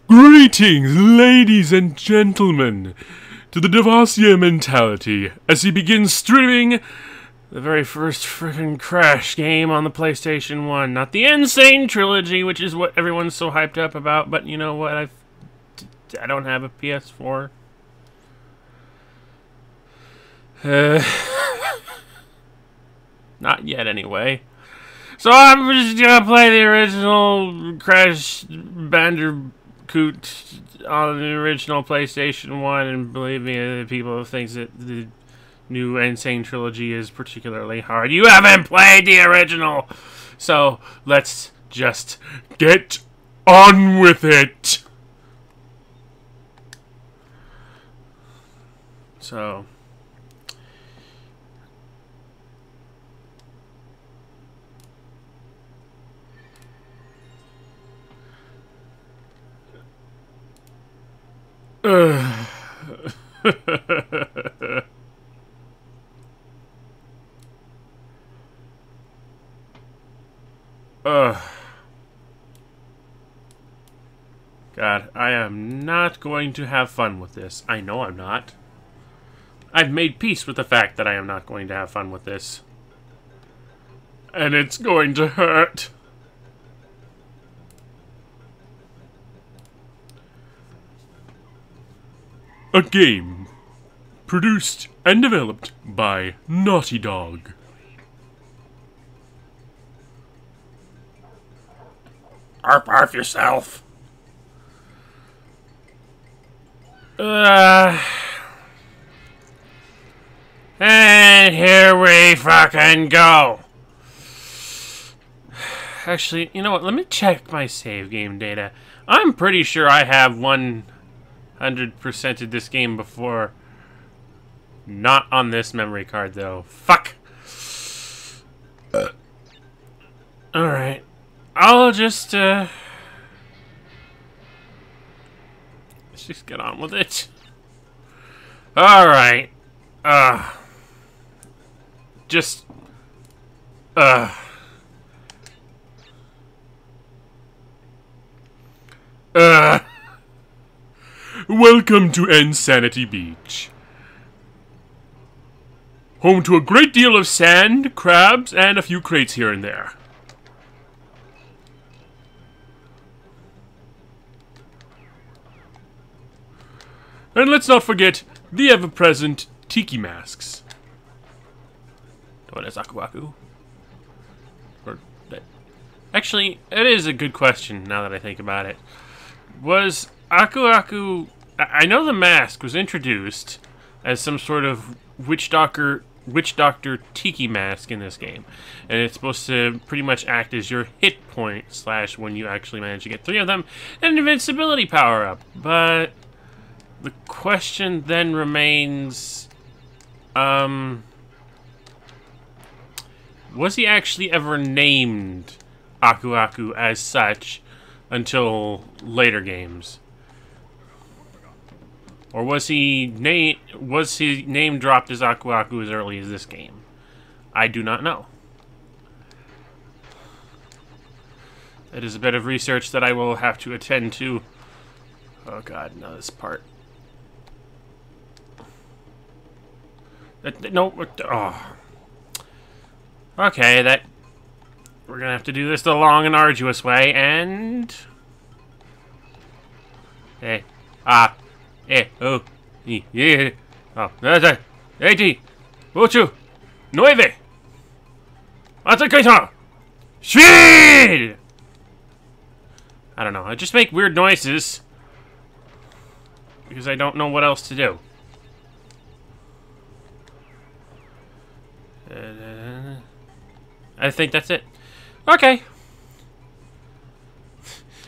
Greetings, ladies and gentlemen, to the Devasia mentality as he begins streaming the very first frickin' Crash game on the PlayStation 1. Not the Insane Trilogy, which is what everyone's so hyped up about, but you know what, I don't have a PS4. Not yet, anyway. So I'm just gonna play the original Crash Bandicoot on the original PlayStation 1, and believe me, the people who think that the new Insane Trilogy is particularly hard, you haven't played the original! So, let's just get on with it! So... God, I am not going to have fun with this. I know I'm not. I've made peace with the fact that I am not going to have fun with this. And it's going to hurt. A game produced and developed by Naughty Dog. Arf arf yourself. And here we fucking go. Actually, you know what? Let me check my save game data. I'm pretty sure I have 100%ed this game before. Not on this memory card, though. Fuck! Alright. I'll just, let's just get on with it. Alright. Just... Welcome to Insanity Beach. Home to a great deal of sand, crabs, and a few crates here and there. And let's not forget the ever-present tiki masks. What is Aku Aku? Actually, it is a good question now that I think about it. Was Aku Aku... I know the mask was introduced as some sort of witch doctor tiki mask in this game. And it's supposed to pretty much act as your hit point / when you actually manage to get 3 of them, an invincibility power-up. But the question then remains... was he actually ever named Aku Aku as such until later games? Or was he name dropped as Aku Aku as early as this game? I do not know. It is a bit of research that I will have to attend to. Oh god, no, this part. No, oh. Okay, we're gonna have to do this the long and arduous way, and... Hey, oh, yeah, oh, 80, 8, 9, Atakaita, Speed! I don't know, I just make weird noises because I don't know what else to do. I think that's it. Okay.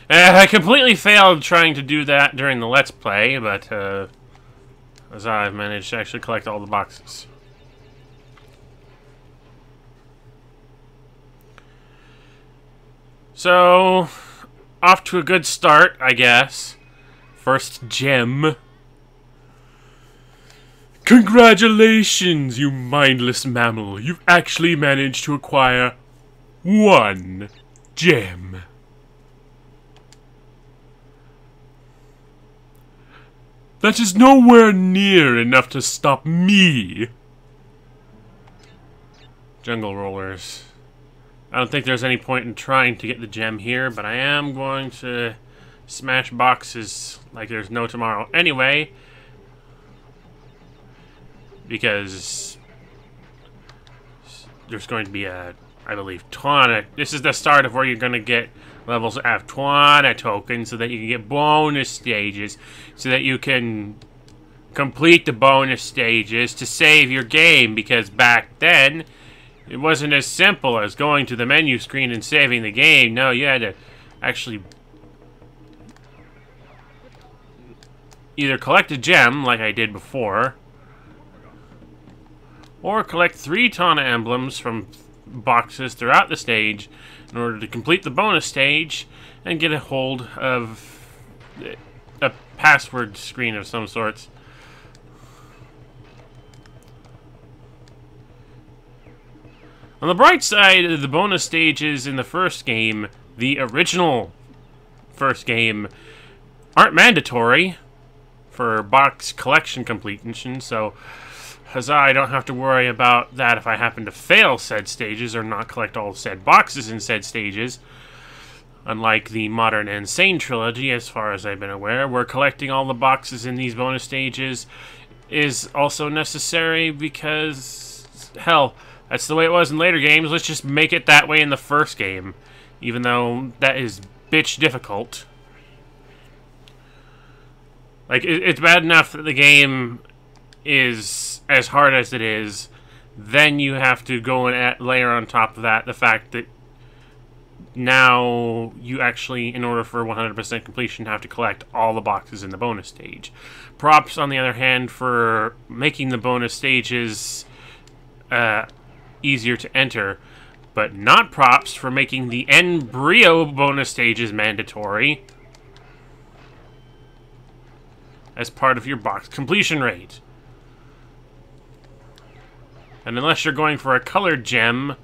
I completely failed trying to do that during the Let's Play, but as I've managed to actually collect all the boxes. So, off to a good start, I guess. First gem. Congratulations, you mindless mammal. You've actually managed to acquire 1 gem. That is nowhere near enough to stop me. Jungle rollers. I don't think there's any point in trying to get the gem here, but I am going to smash boxes like there's no tomorrow anyway. Because there's going to be a, I believe, this is the start of where you're going to get levels that have 20 tokens so that you can get bonus stages, so that you can complete the bonus stages to save your game, because back then it wasn't as simple as going to the menu screen and saving the game. No, you had to actually either collect a gem like I did before, or collect 3 Tana emblems from boxes throughout the stage in order to complete the bonus stage and get a hold of a password screen of some sorts. On the bright side, the bonus stages in the first game, the original first game, aren't mandatory for box collection completion, so huzzah, I don't have to worry about that if I happen to fail said stages or not collect all said boxes in said stages. Unlike the modern Insane trilogy, as far as I've been aware, where collecting all the boxes in these bonus stages is also necessary because, hell, that's the way it was in later games. Let's just make it that way in the first game, even though that is bitch difficult. Like, it's bad enough that the game is as hard as it is, then you have to go and layer on top of that the fact that now you actually, in order for 100% completion, have to collect all the boxes in the bonus stage. Props, on the other hand, for making the bonus stages easier to enter, but not props for making the embryo bonus stages mandatory as part of your box completion rate. And unless you're going for a colored gem,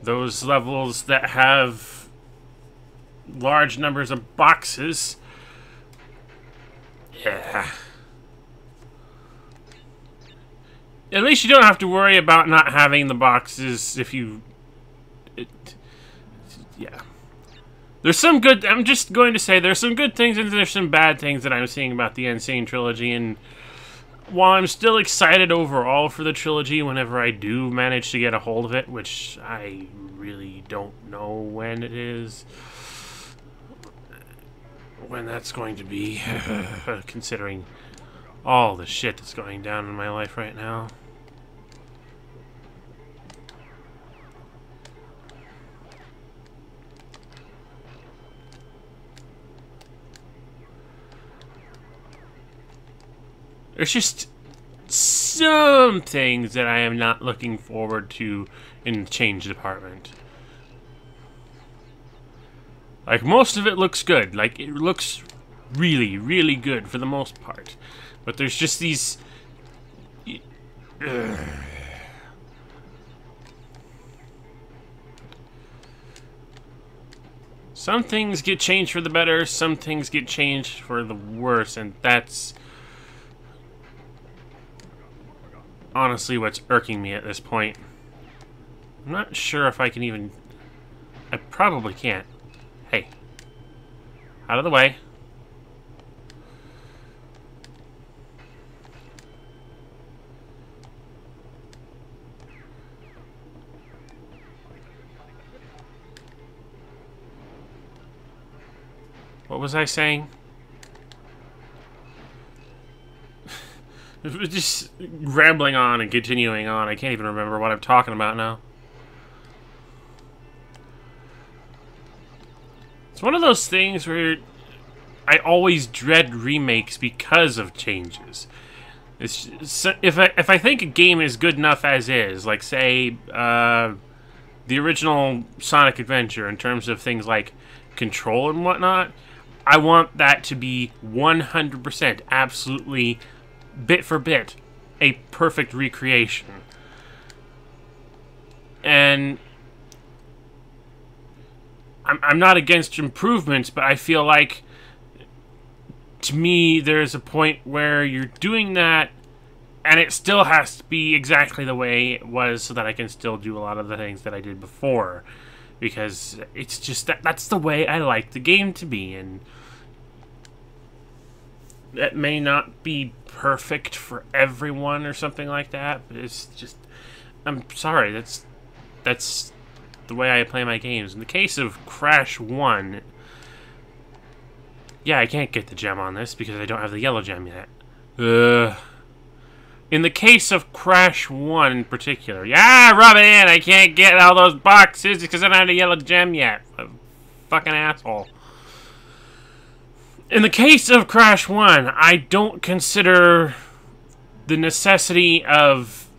those levels that have large numbers of boxes, yeah. At least you don't have to worry about not having the boxes if you... yeah. There's some good... I'm just going to say there's some good things and there's some bad things that I'm seeing about the Insane trilogy, and while I'm still excited overall for the trilogy whenever I do manage to get a hold of it, which I really don't know when it is, when that's going to be, considering all the shit that's going down in my life right now. There's just some things that I am not looking forward to in the change department. Like, most of it looks good. Like, it looks really, really good for the most part. But there's just these... some things get changed for the better, some things get changed for the worse, and that's honestly what's irking me at this point. I'm not sure if I can even... I probably can't. Hey. Out of the way. What was I saying? Just rambling on and continuing on. I can't even remember what I'm talking about now. It's one of those things where I always dread remakes because of changes. It's just, if I think a game is good enough as is, like say the original Sonic Adventure in terms of things like control and whatnot, I want that to be 100% absolutely bit for bit a perfect recreation. And I'm not against improvements, but I feel like to me, there's a point where you're doing that, and it still has to be exactly the way it was so that I can still do a lot of the things that I did before. Because it's just that's the way I like the game to be, and that may not be perfect for everyone or something like that, but it's just, I'm sorry, that's the way I play my games. In the case of Crash 1, yeah, I can't get the gem on this because I don't have the yellow gem yet. In the case of Crash 1 in particular, yeah, rub it in, I can't get all those boxes because I don't have the yellow gem yet. Fucking asshole. In the case of Crash 1, I don't consider the necessity of...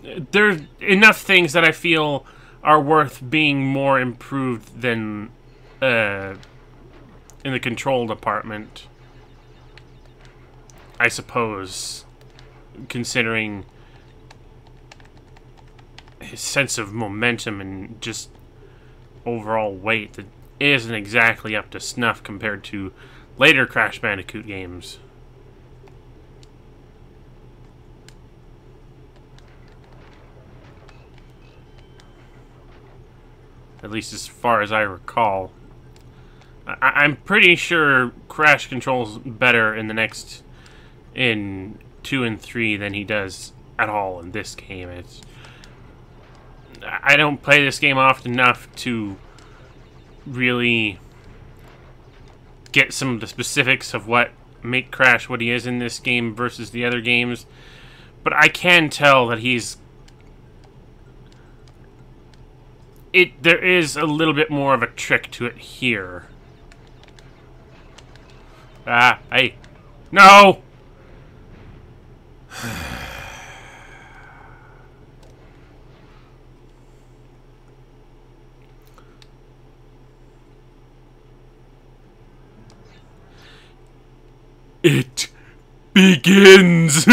There's enough things that I feel are worth being more improved than in the control department, I suppose, considering his sense of momentum and just overall weight that isn't exactly up to snuff compared to later Crash Bandicoot games. At least as far as I recall. I'm pretty sure Crash controls better in 2 and 3 than he does at all in this game. I don't play this game often enough to really get some of the specifics of what make Crash what he is in this game versus the other games, but I can tell that there is a little bit more of a trick to it here. Hey. No! It begins!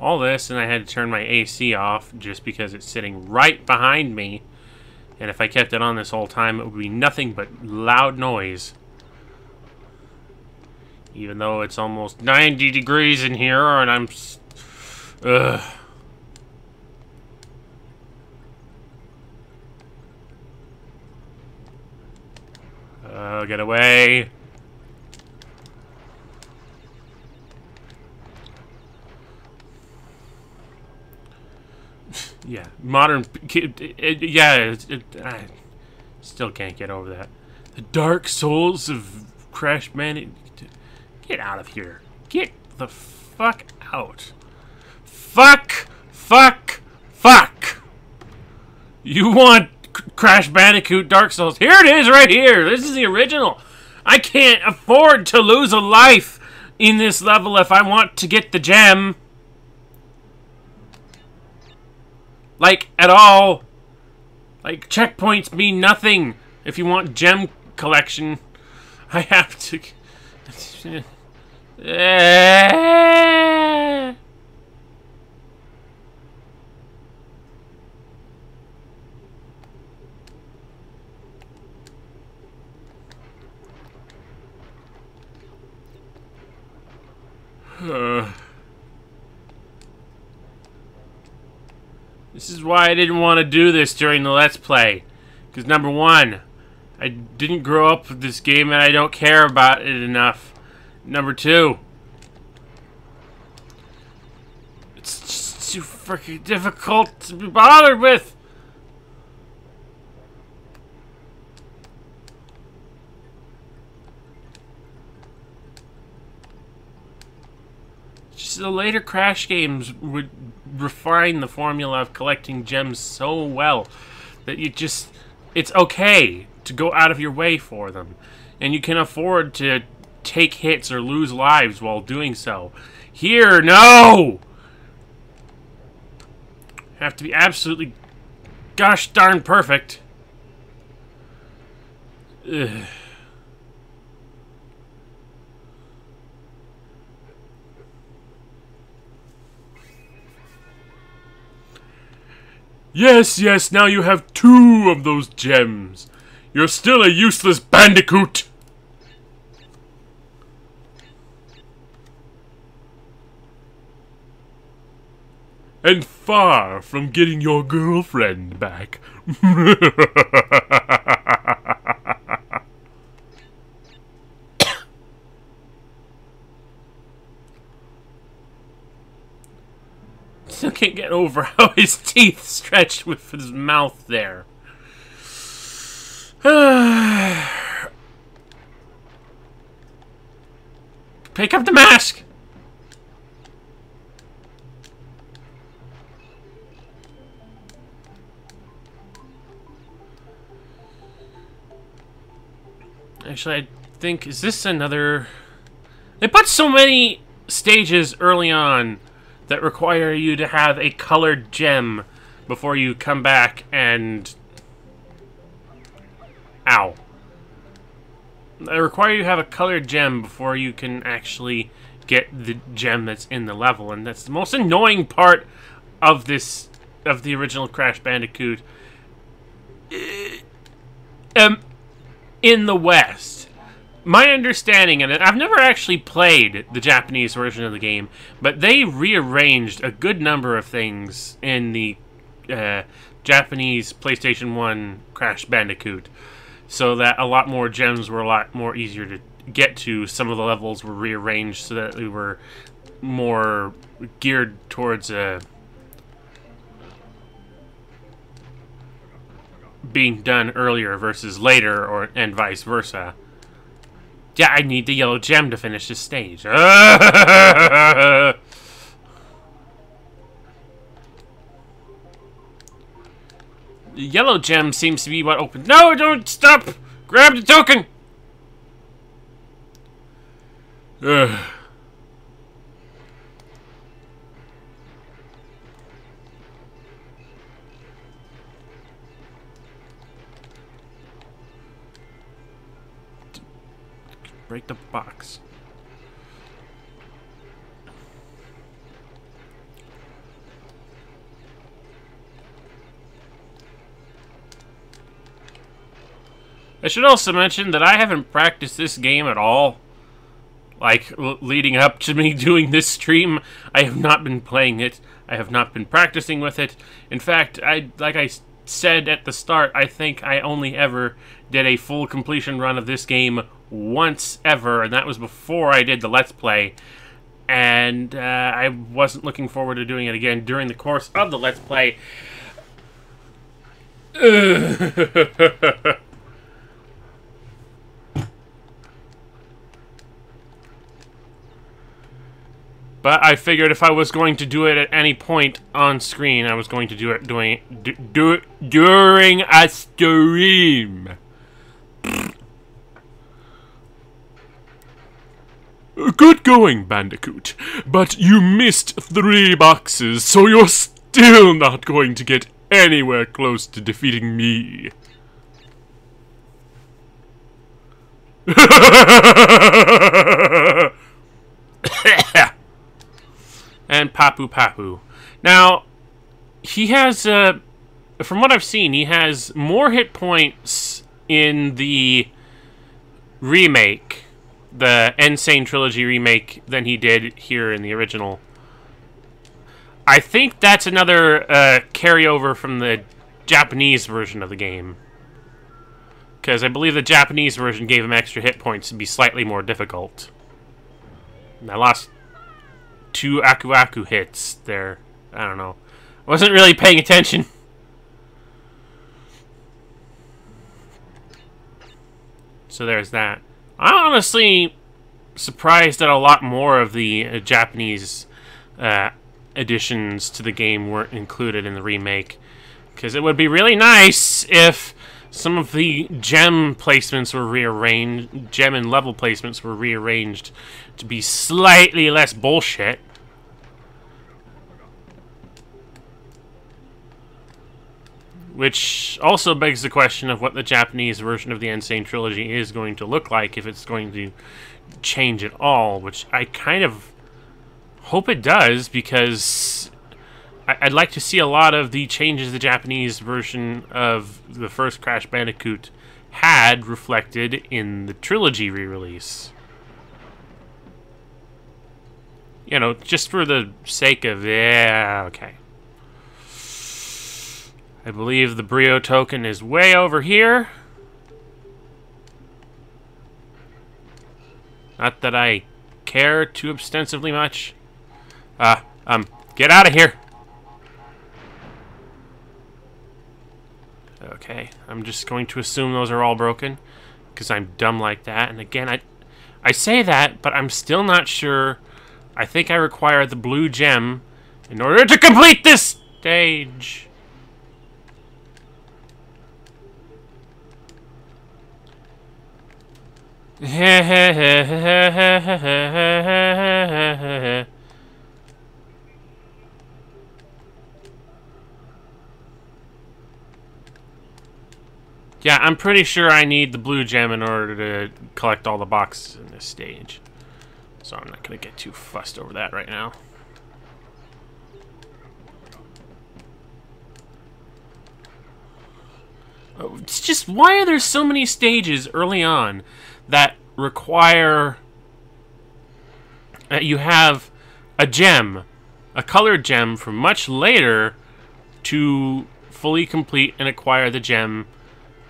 All this, and I had to turn my AC off just because it's sitting right behind me. And if I kept it on this whole time, it would be nothing but loud noise. Even though it's almost 90 degrees in here, and I'm... Get away. Yeah, modern... Yeah, I still can't get over that. The Dark Souls of Crash Bandicoot. Get out of here. Get the fuck out. Fuck! Fuck! Fuck! You want Crash Bandicoot Dark Souls? Here it is right here. This is the original. I can't afford to lose a life in this level if I want to get the gem. Like, at all. Like, checkpoints mean nothing if you want gem collection. I have to... This is why I didn't want to do this during the Let's Play. Because number one, I didn't grow up with this game and I don't care about it enough. Number two, it's just too freaking difficult to be bothered with. Just the later Crash games would refine the formula of collecting gems so well that it's okay to go out of your way for them. And you can afford to take hits or lose lives while doing so. Here, no! Have to be absolutely gosh darn perfect. Ugh. Yes, yes, now you have 2 of those gems. You're still a useless bandicoot. And far from getting your girlfriend back. Still can't get over how his teeth stretched with his mouth there. Pick up the mask! Actually, I think, is this another... They put so many stages early on that require you to have a colored gem before you come back and... Ow. They require you to have a colored gem before you can actually get the gem that's in the level, and that's the most annoying part of this, of the original Crash Bandicoot. In the West. My understanding, and I've never actually played the Japanese version of the game, but they rearranged a good number of things in the Japanese PlayStation 1 Crash Bandicoot, so that a lot more gems were a lot more easier to get to. Some of the levels were rearranged so that they were more geared towards being done earlier versus later, and vice versa. Yeah, I need the yellow gem to finish this stage. The yellow gem seems to be what opens... No, don't stop! Grab the token! Break the box. I should also mention that I haven't practiced this game at all. Like, leading up to me doing this stream, I have not been playing it. I have not been practicing with it. In fact, like I said at the start, I think I only ever did a full completion run of this game once ever, and that was before I did the Let's Play. And I wasn't looking forward to doing it again during the course of the Let's Play. But I figured if I was going to do it at any point on screen, I was going to do it during a stream. Good going, Bandicoot. But you missed 3 boxes, so you're still not going to get anywhere close to defeating me. And Papu Papu. Now, he has, from what I've seen, he has more hit points in the remake, the Insane Trilogy remake, than he did here in the original. I think that's another carryover from the Japanese version of the game, because I believe the Japanese version gave him extra hit points to be slightly more difficult. And I lost 2 Aku Aku hits there. I don't know. I wasn't really paying attention. So there's that. I'm honestly surprised that a lot more of the Japanese additions to the game weren't included in the remake, because it would be really nice if some of the gem placements were rearranged, gem and level placements were rearranged to be slightly less bullshit. Which also begs the question of what the Japanese version of the Insane Trilogy is going to look like, if it's going to change at all, which I kind of hope it does, because I'd like to see a lot of the changes the Japanese version of the first Crash Bandicoot had reflected in the trilogy re-release. You know, just for the sake of... Yeah, okay. I believe the Brio token is way over here. Not that I care too extensively much. Get out of here! Okay, I'm just going to assume those are all broken, because I'm dumb like that. And again, I say that, but I'm still not sure. I think I require the blue gem in order to complete this stage. Yeah, I'm pretty sure I need the blue gem in order to collect all the boxes in this stage. So I'm not going to get too fussed over that right now. Oh, it's just, why are there so many stages early on that require that you have a gem, a colored gem from much later to fully complete and acquire the gem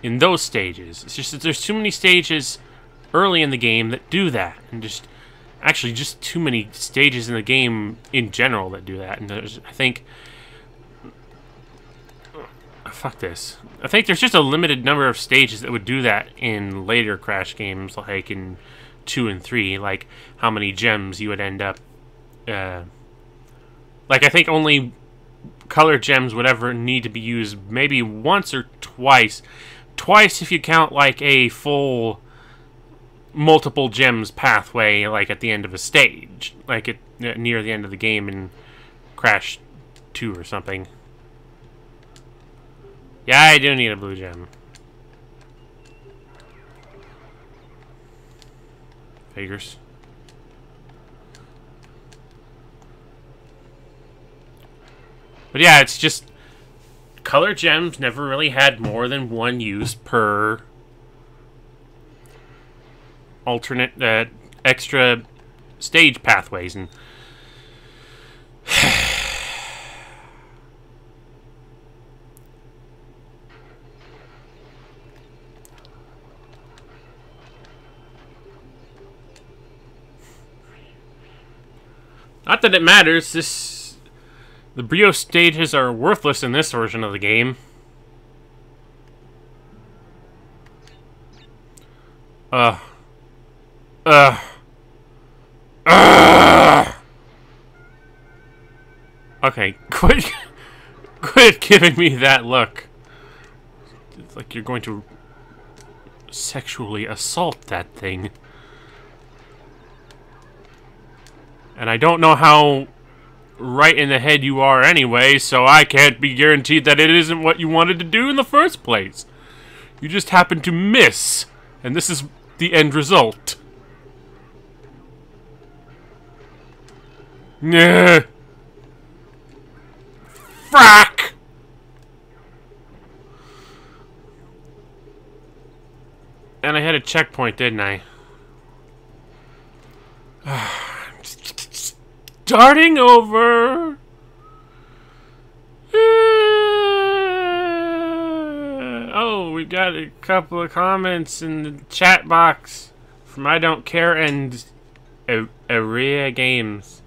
in those stages? It's just that there's too many stages early in the game that do that, and just actually just too many stages in the game in general that do that. And there's, I think, fuck this. I think there's just a limited number of stages that would do that in later Crash games, like in 2 and 3, like how many gems you would end up. Like I think only colored gems would ever need to be used maybe once or twice. Twice if you count like a full multiple gems pathway, like at the end of a stage, like near the end of the game in Crash 2 or something. Yeah, I do need a blue gem. Figures. But yeah, it's just color gems never really had more than one use per alternate extra stage pathways, and not that it matters. The Brio stages are worthless in this version of the game. Okay, quit giving me that look. It's like you're going to sexually assault that thing. And I don't know how right in the head you are anyway, so I can't be guaranteed that it isn't what you wanted to do in the first place. You just happened to miss, and this is the end result. Nah. Frack! And I had a checkpoint, didn't I? Starting over. Oh, we've got a couple of comments in the chat box from I Don't Care and Area Games.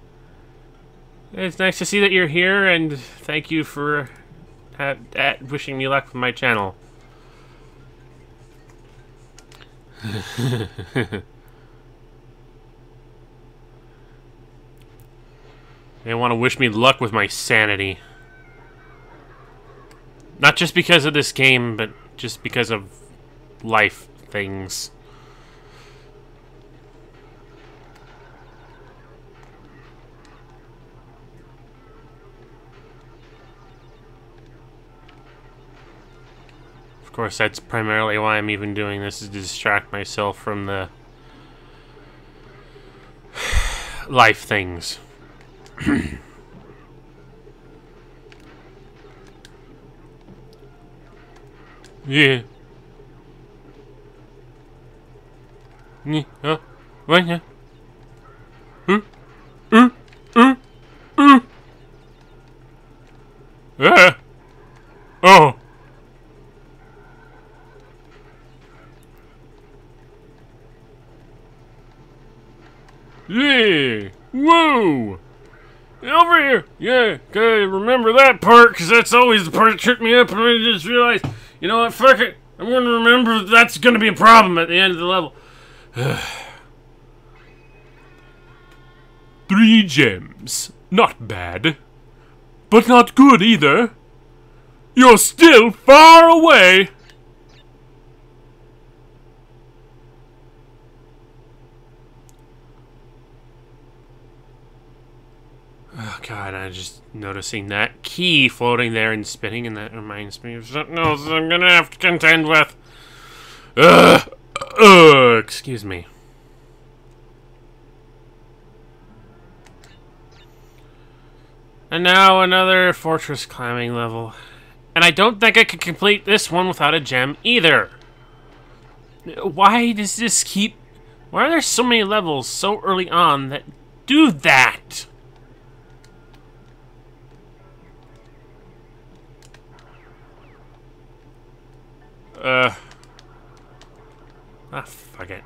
It's nice to see that you're here, and thank you for wishing me luck with my channel. They want to wish me luck with my sanity. Not just because of this game, but just because of life things. Of course, that's primarily why I'm even doing this, is to distract myself from the life things. Yeah. Yeah. What? Yeah. Uh, uh, Ah. Oh. Yeah. Whoa. Over here! Yeah, okay, remember that part, because that's always the part that tripped me up, and I just realized, you know what, fuck it, I'm gonna remember that's gonna be a problem at the end of the level. 3 gems. Not bad. But not good either. You're still far away! Oh god, I'm just noticing that key floating there and spinning, and that reminds me of something else I'm gonna have to contend with. Excuse me. And now another fortress climbing level. And I don't think I could complete this one without a gem either. Why does this keep... Why are there so many levels so early on that do that? Fuck it.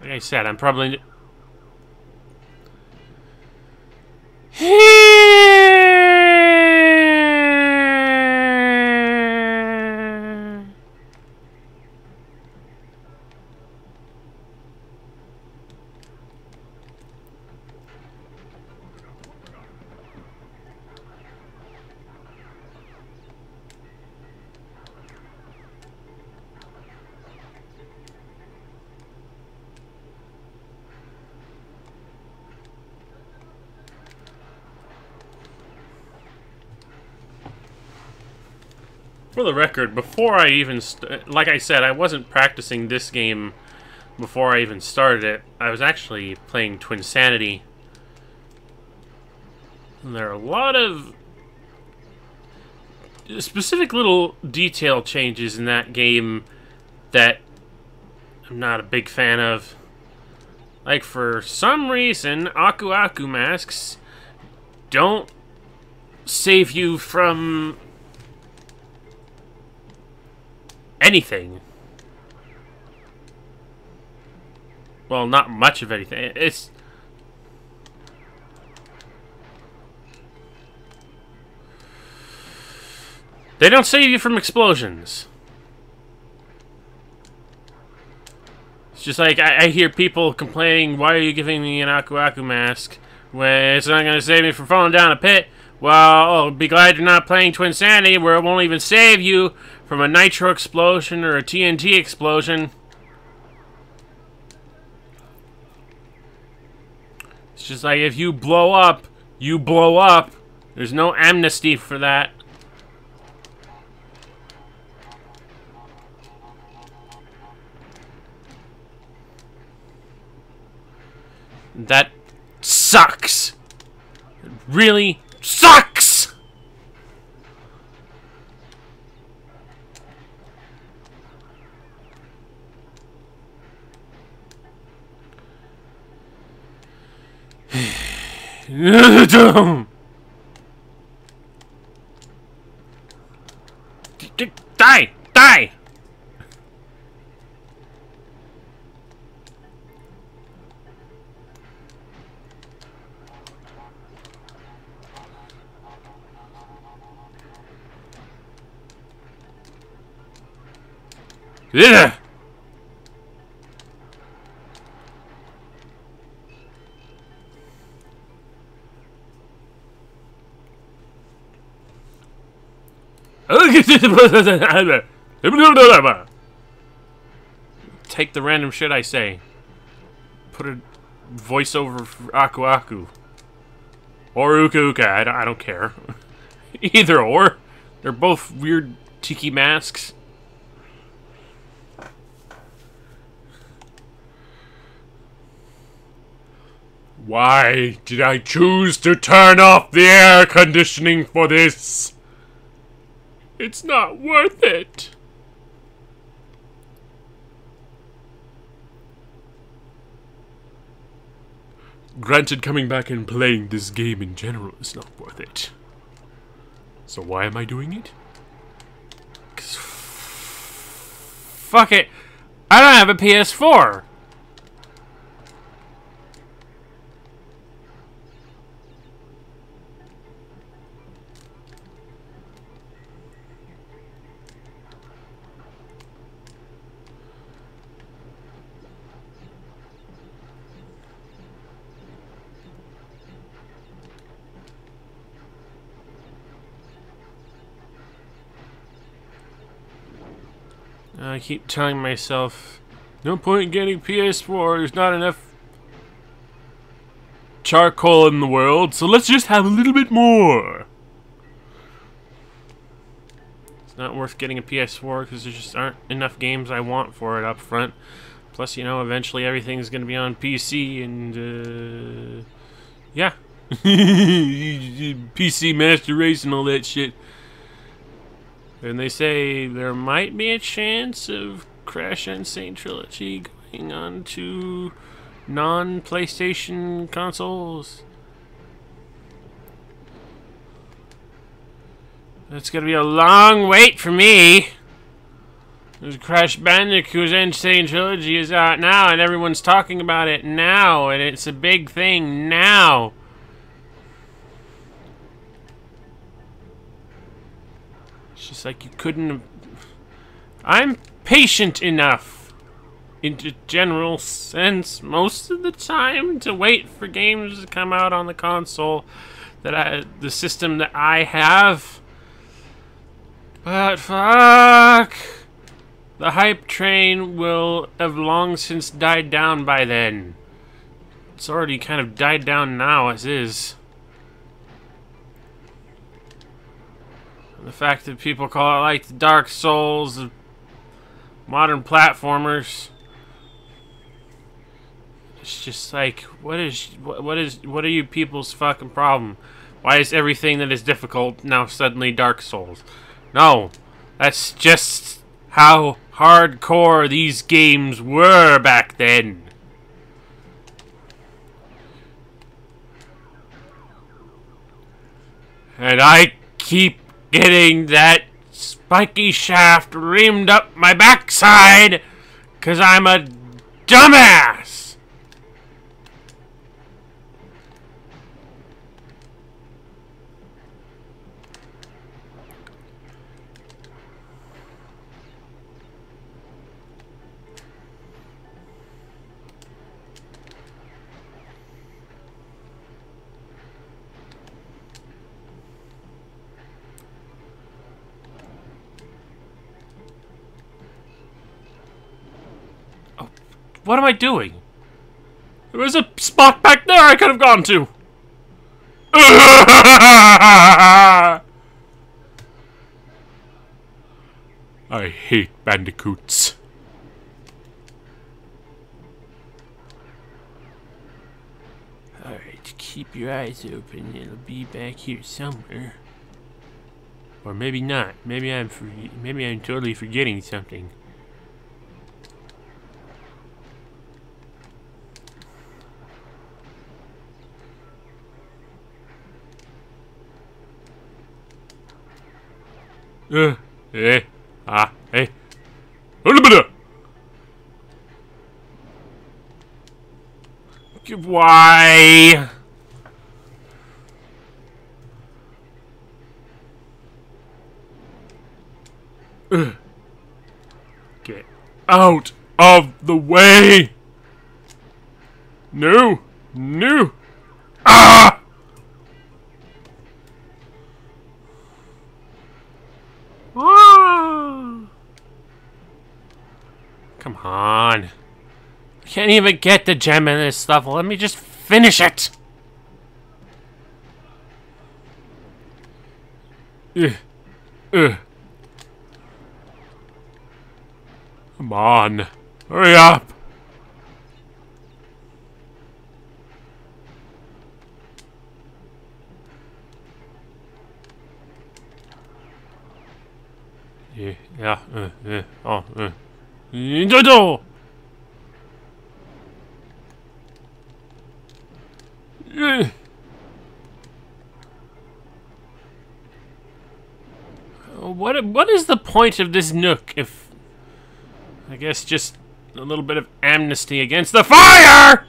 Like I said, I'm probably... For the record, before I even... like I said, I wasn't practicing this game before I even started it. I was actually playing Twinsanity. And there are a lot of specific little detail changes in that game that I'm not a big fan of. Like, for some reason, Aku Aku masks don't save you from anything. Well, not much of anything. It's... They don't save you from explosions. It's just like, I hear people complaining, why are you giving me an Aku Aku mask when it's not going to save me from falling down a pit? Well, I'll be glad you're not playing Twinsanity, where it won't even save you from a nitro explosion or a TNT explosion. It's just like, if you blow up, you blow up. There's no amnesty for that. That sucks. It really sucks! Die! Die! Yeah. Take the random shit I say. Put a voiceover for Aku Aku. Or Uka Uka, I don't care. Either or. They're both weird tiki masks. Why did I choose to turn off the air conditioning for this? It's not worth it. Granted, coming back and playing this game in general is not worth it. So why am I doing it? 'Cause fuck it. I don't have a PS4. I keep telling myself, no point in getting PS4, there's not enough charcoal in the world, so let's just have a little bit more. It's not worth getting a PS4 because there just aren't enough games I want for it up front. Plus, you know, eventually everything's going to be on PC and, yeah. PC Master Race and all that shit. And they say there might be a chance of Crash and Saint Trilogy going on to non-PlayStation consoles. That's gonna be a long wait for me. There's Crash Bandicoot and Saint Trilogy is out now, and everyone's talking about it now, and it's a big thing now. It's just like you couldn't have... I'm patient enough, in a general sense, most of the time, to wait for games to come out on the console the system that I have. But fuck, the hype train will have long since died down by then. It's already kind of died down now as is. The fact that people call it like the Dark Souls of modern platformers. It's just like, what are you people's fucking problem? Why is everything that is difficult now suddenly Dark Souls? No, that's just how hardcore these games were back then. And I keep getting that spiky shaft reamed up my backside 'cause I'm a dumbass. What am I doing? There was a spot back there I could have gone to. I hate bandicoots. Alright, keep your eyes open. It'll be back here somewhere. Or maybe not. Maybe I'm totally forgetting something. Hey. Why? Get out of the way! No! Ah! Come on. I can't even get the gem in this level. Let me just finish it. Come on. Hurry up. Yeah. Oh. Dodo. What is the point of this nook if I guess just a little bit of amnesty against the fire?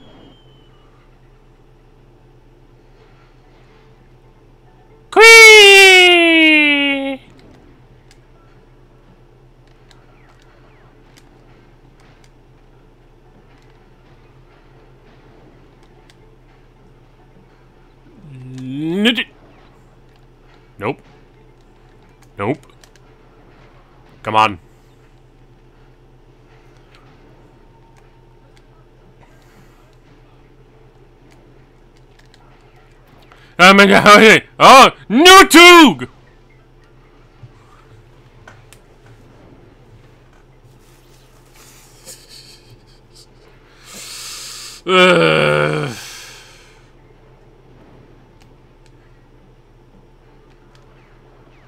Quee! Nope. Nope. Come on. Oh my god. Oh, YouTube!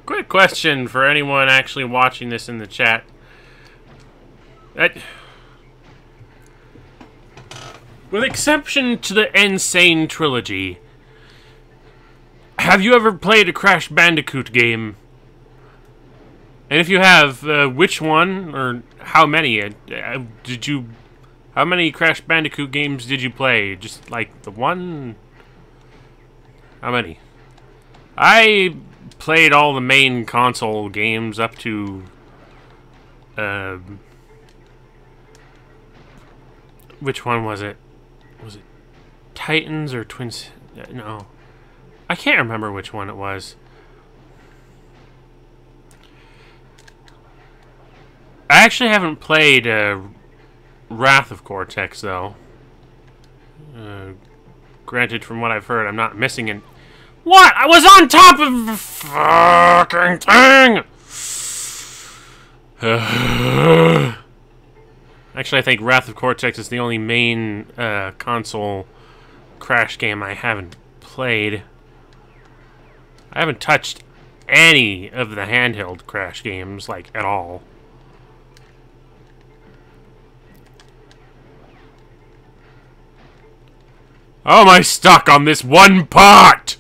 Quick question for anyone actually watching this in the chat. With exception to the Insane Trilogy, have you ever played a Crash Bandicoot game? And if you have, which one or how many did you? How many Crash Bandicoot games did you play? Just like the one? How many? I played all the main console games up to which one was it? Was it Titans or Twins? No. I can't remember which one it was. I actually haven't played Wrath of Cortex, though. Granted, from what I've heard, I'm not missing it. What? I was on top of the fucking thing! Actually, I think Wrath of Cortex is the only main console Crash game I haven't played. I haven't touched any of the handheld Crash games, like, at all. How am I stuck on this one part?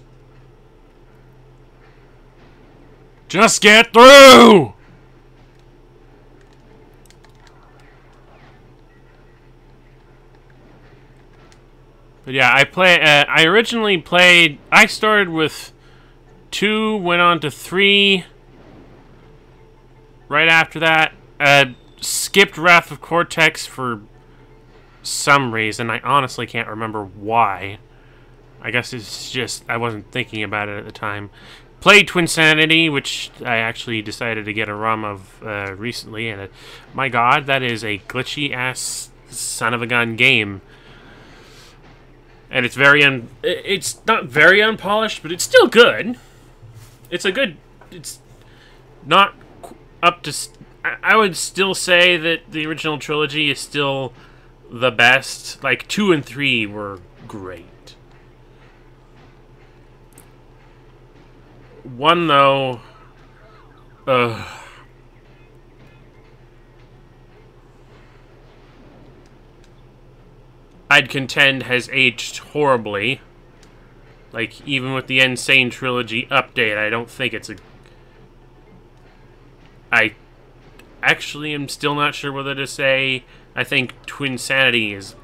Just get through! But yeah, I originally played... I started with 2, went on to 3. Right after that, skipped Wrath of Cortex for some reason. I honestly can't remember why. I guess it's just I wasn't thinking about it at the time. Played Twinsanity, which I actually decided to get a ROM of recently, and my god, that is a glitchy-ass son-of-a-gun game. And it's it's not very unpolished, but it's still good. It's not up to... I would still say that the original trilogy is still the best. Like, 2 and 3 were great. 1, though... I'd contend has aged horribly. Like, even with the Insane Trilogy update, I don't think it's a... I actually am still not sure whether to say I think Twinsanity is...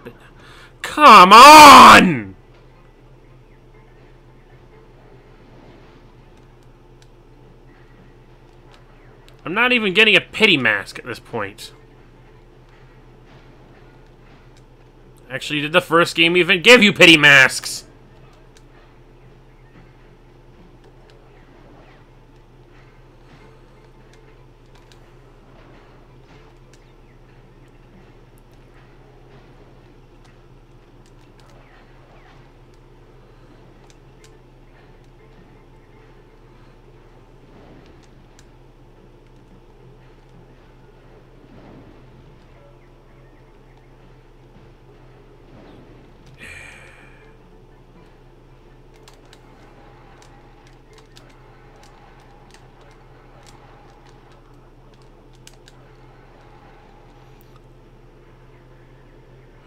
Come on! I'm not even getting a pity mask at this point. Actually, did the first game even give you pity masks?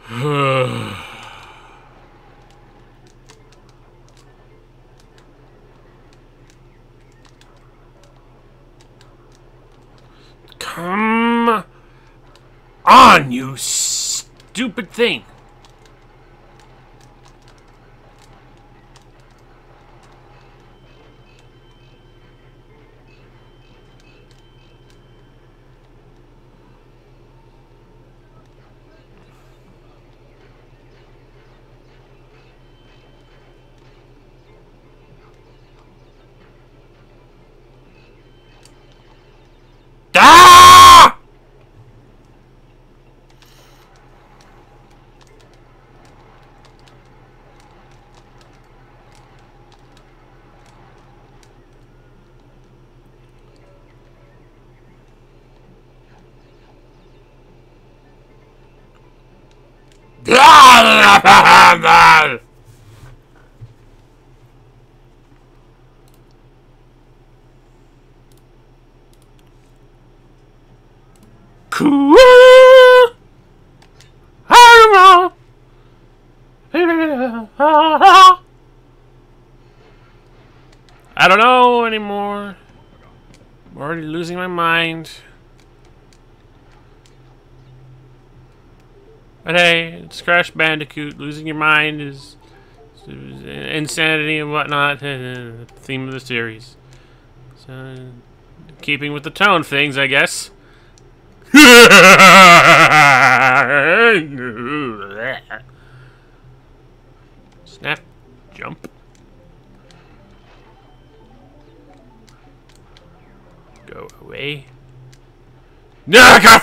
Come on, you stupid thing. Ah! Cool. I don't know anymore. I'm already losing my mind. But hey, it's Crash Bandicoot. Losing your mind is insanity and whatnot. The theme of the series. So, keeping with the tone of things, I guess. Snap, jump. Go away. Naga!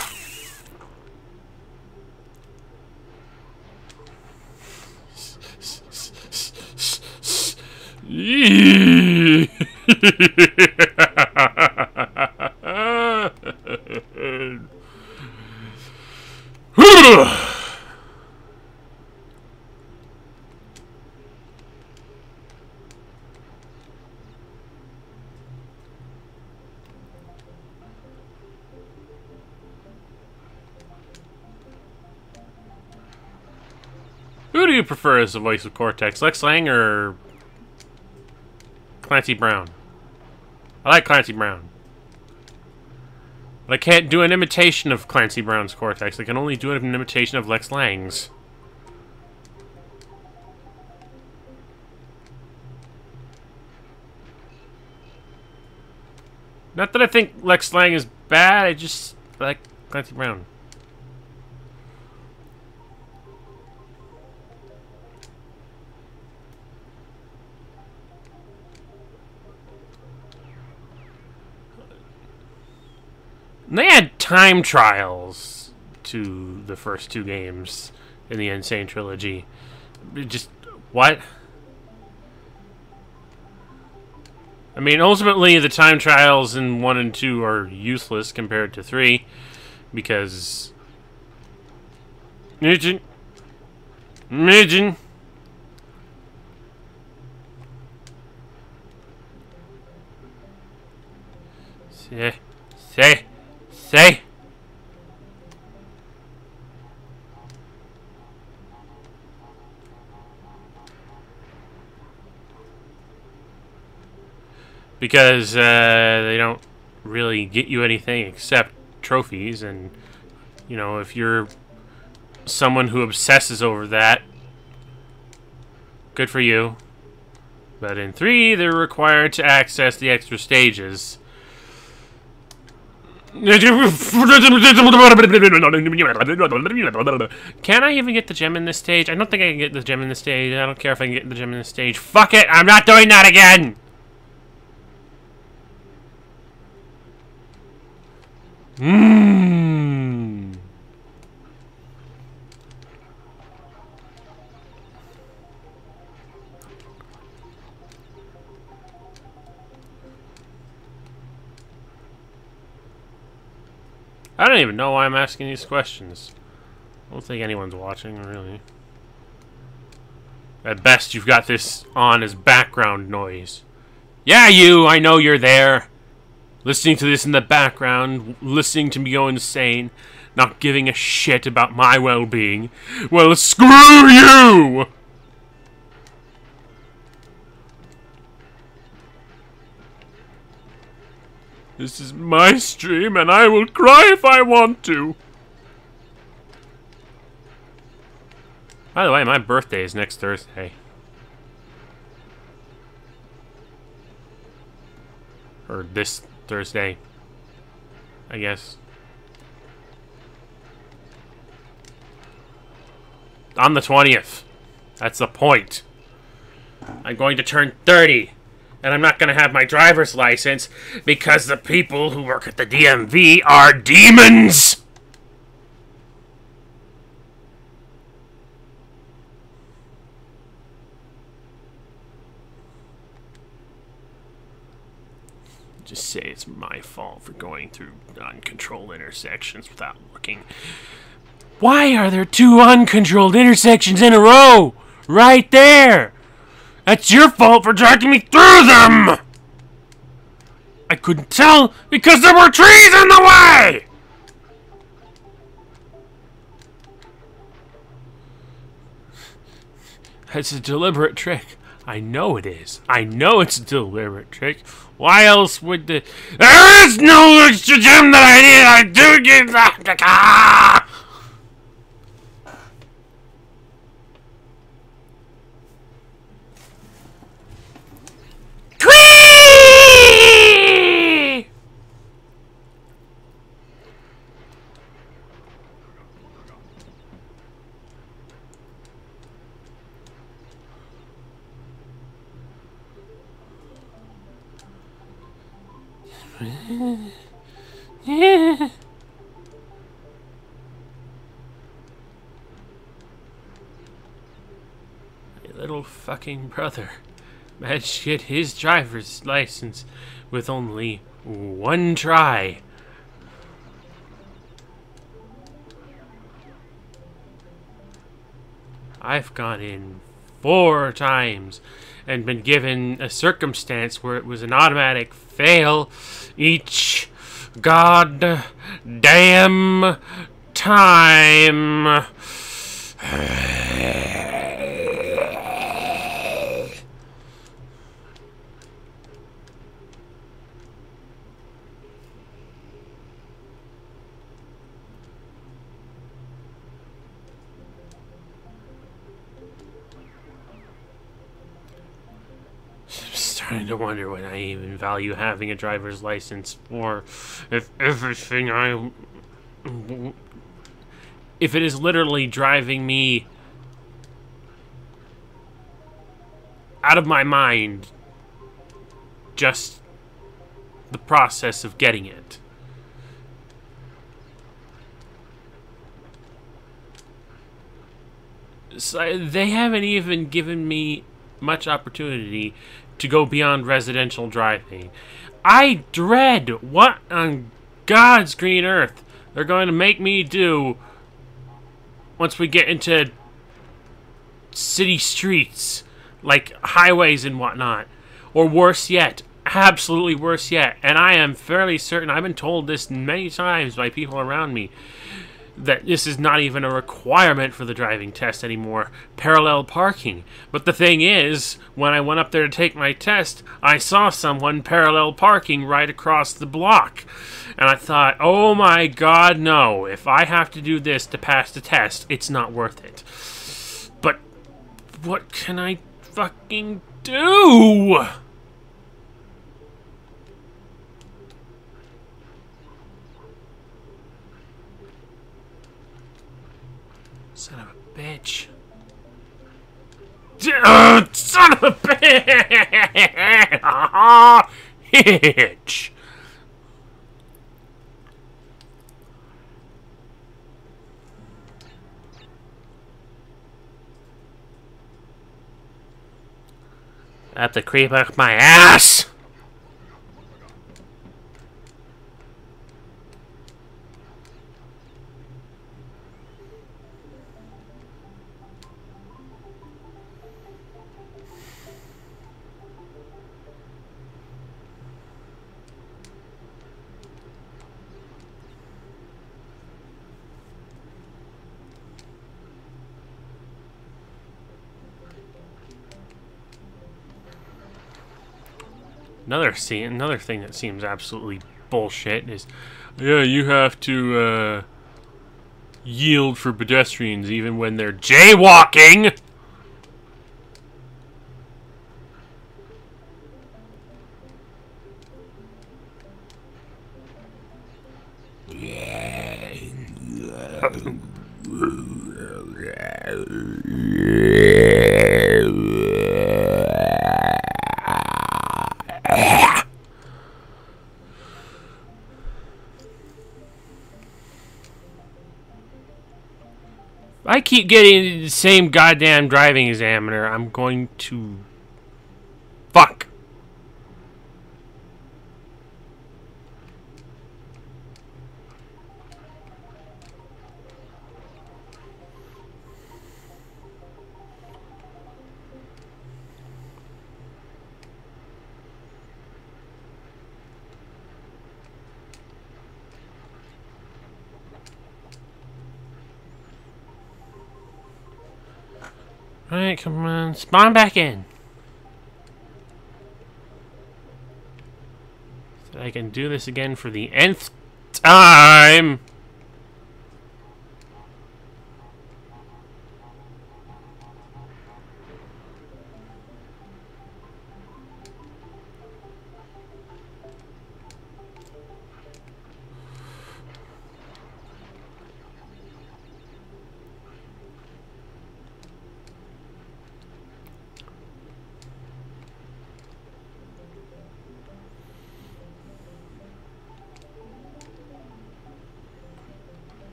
Who do you prefer as the voice of Cortex, Lex Lang or Clancy Brown? I like Clancy Brown. But I can't do an imitation of Clancy Brown's Cortex. I can only do an imitation of Lex Lang's. Not that I think Lex Lang is bad, I just like Clancy Brown. And they had time trials to the first two games in the Insane Trilogy. Just, what? I mean, ultimately, the time trials in 1 and 2 are useless compared to 3, because... Midget. Say. Because they don't really get you anything except trophies, and you know, if you're someone who obsesses over that, good for you. But in 3, they're required to access the extra stages. Can I even get the gem in this stage? I don't think I can get the gem in this stage. I don't care if I can get the gem in this stage. Fuck it! I'm not doing that again! I don't even know why I'm asking these questions. I don't think anyone's watching, really. At best, you've got this on as background noise. Yeah, you! I know you're there! listening to this in the background, listening to me go insane, not giving a shit about my well-being. Well, screw you! This is my stream, and I will cry if I want to. By the way, my birthday is next Thursday. Or this Thursday, I guess. On the 20th. That's the point. I'm going to turn 30. And I'm not going to have my driver's license because the people who work at the DMV are demons! Just say it's my fault for going through uncontrolled intersections without looking. Why are there 2 uncontrolled intersections in a row? Right there! That's your fault for dragging me through them! I couldn't tell because there were trees in the way! That's a deliberate trick. I know it is. I know it's a deliberate trick. Why else would the... There is no extra gem that I need! I do get that! Ah! Yeah. My little fucking brother managed to get his driver's license with only 1 try. I've gone in 4 times and been given a circumstance where it was an automatic fail each goddamn time. Starting to wonder when I even value having a driver's license, or if everything if it is literally driving me out of my mind, just the process of getting it. So they haven't even given me much opportunity to go beyond residential driving. I dread what on God's green earth they're going to make me do once we get into city streets, like highways and whatnot. Or worse yet, absolutely worse yet, and I am fairly certain, I've been told this many times by people around me, that this is not even a requirement for the driving test anymore, parallel parking. But the thing is, when I went up there to take my test, I saw someone parallel parking right across the block. And I thought, oh my God, no. If I have to do this to pass the test, it's not worth it. But what can I fucking do? Son of a bitch. Son of a bitch! I have to creep up my ass! Another thing that seems absolutely bullshit is, yeah, you have to yield for pedestrians even when they're jaywalking. I keep getting the same goddamn driving examiner. I'm going to... Fuck! Alright, come on. Spawn back in. So I can do this again for the nth time.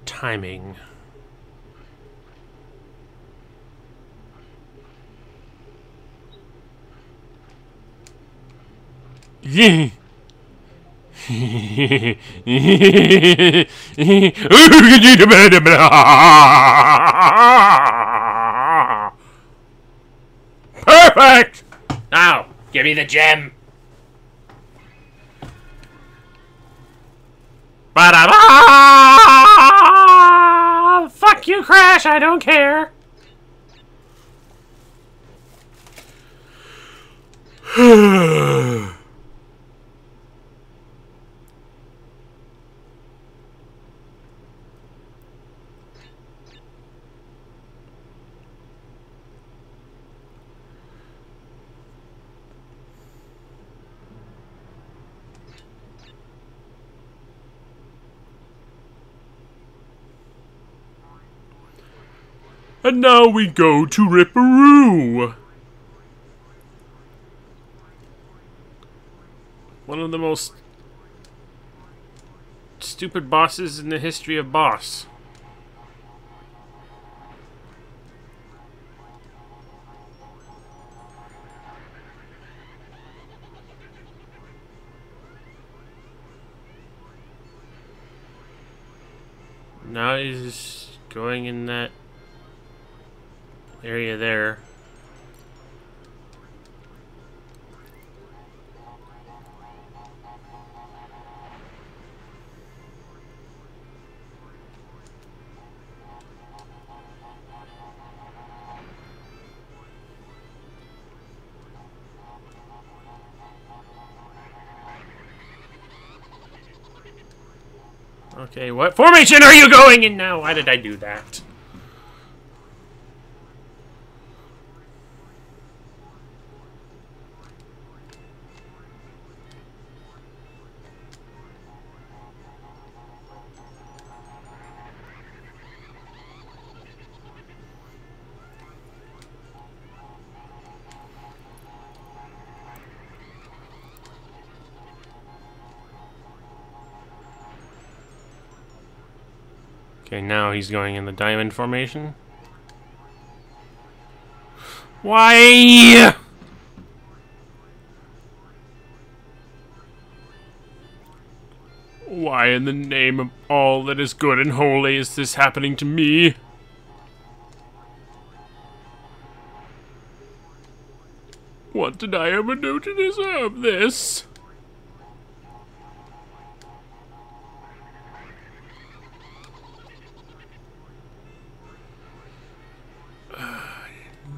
Timing. Yeah. Perfect! Now, give me the gem. Ba-da-ba! Fuck you, Crash, I don't care. And now we go to Ripperoo. One of the most stupid bosses in the history of boss. Now he's going in that area there. Okay, what formation are you going in now? Why did I do that? Okay, now he's going in the diamond formation. Why? Why in the name of all that is good and holy is this happening to me? myself did I ever do to deserve this?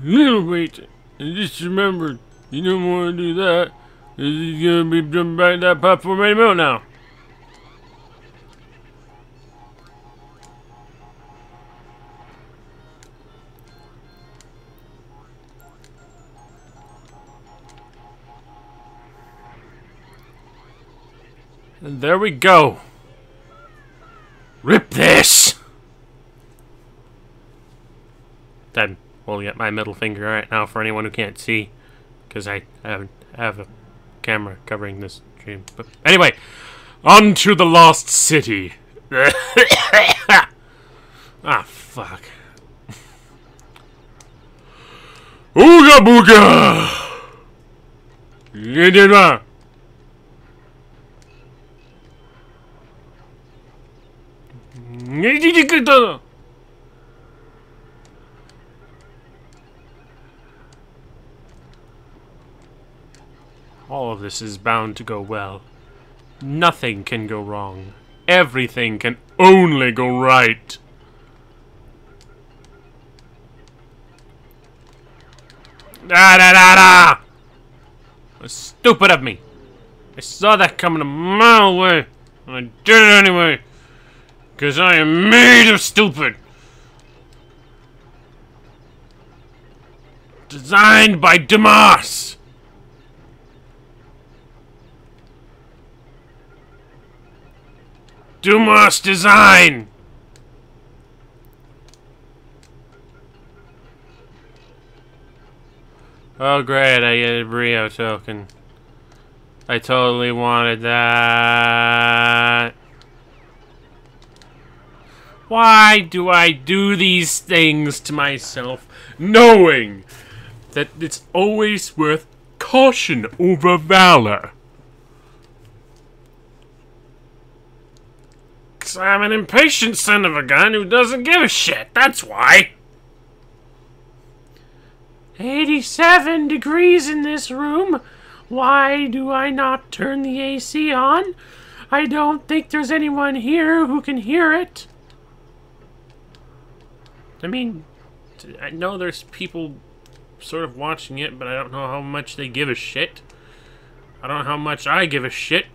Little wait, and just remember, you don't want to do that. He's gonna be jumping back that platform right about now. And there we go. Rip this! I'm holding up my middle finger right now for anyone who can't see, because I have a camera covering this stream. But anyway, on to the lost city. Ah, fuck. Ooga booga! Yedima! All of this is bound to go well. Nothing can go wrong. Everything can only go right. Da da da da! That's stupid of me. I saw that coming a mile away, and I did it anyway. Because I am made of stupid. Designed by Demas. Demas design. Oh great, I get a Brio token. I totally wanted that. Why do I do these things to myself, knowing that it's always worth caution over valor? 'Cause I'm an impatient son of a gun who doesn't give a shit, that's why. 87 degrees in this room. Why do I not turn the AC on? I don't think there's anyone here who can hear it. I mean, I know there's people sort of watching it, but I don't know how much they give a shit. I don't know how much I give a shit.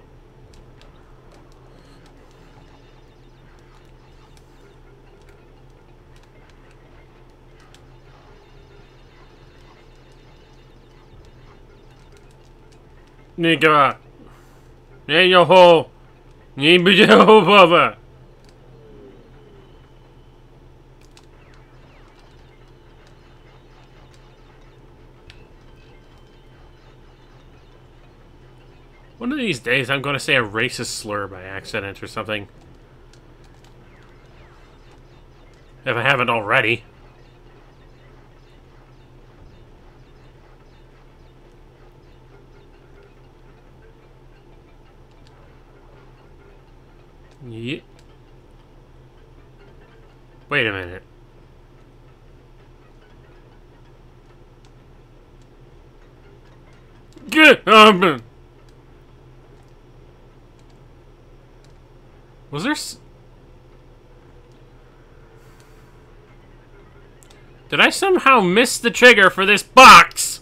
Nika, ne yo ho, ni bije ho baba. One of these days, I'm going to say a racist slur by accident or something. If I haven't already. Yeah. Wait a minute. Get up! Was there Did I somehow miss the trigger for this box?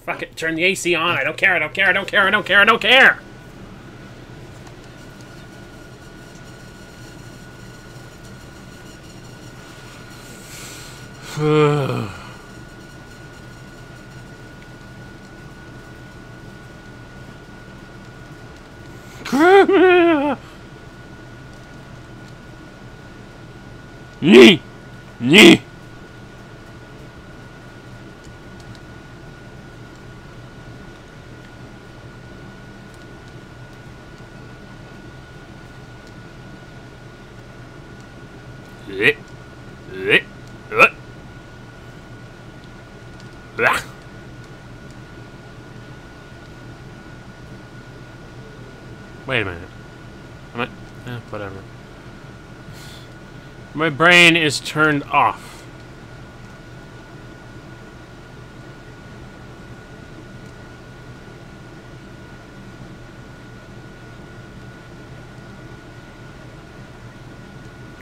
Fuck it, turn the AC on. I don't care, I don't care, I don't care, I don't care, I don't care! Nee! Nee! Wait a minute. Whatever. My brain is turned off.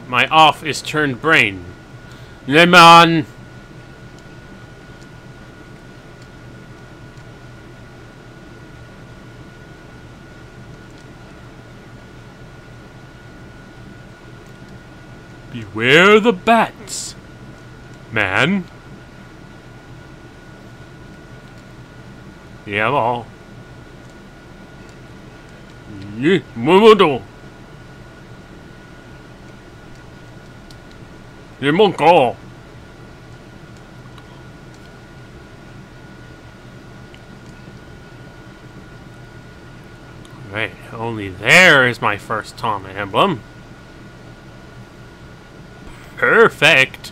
My off is turned brain. Lemon! Beware the bats, man. Yeah, well. Momodo. Monko. Right, only there is my first Tom emblem. Perfect.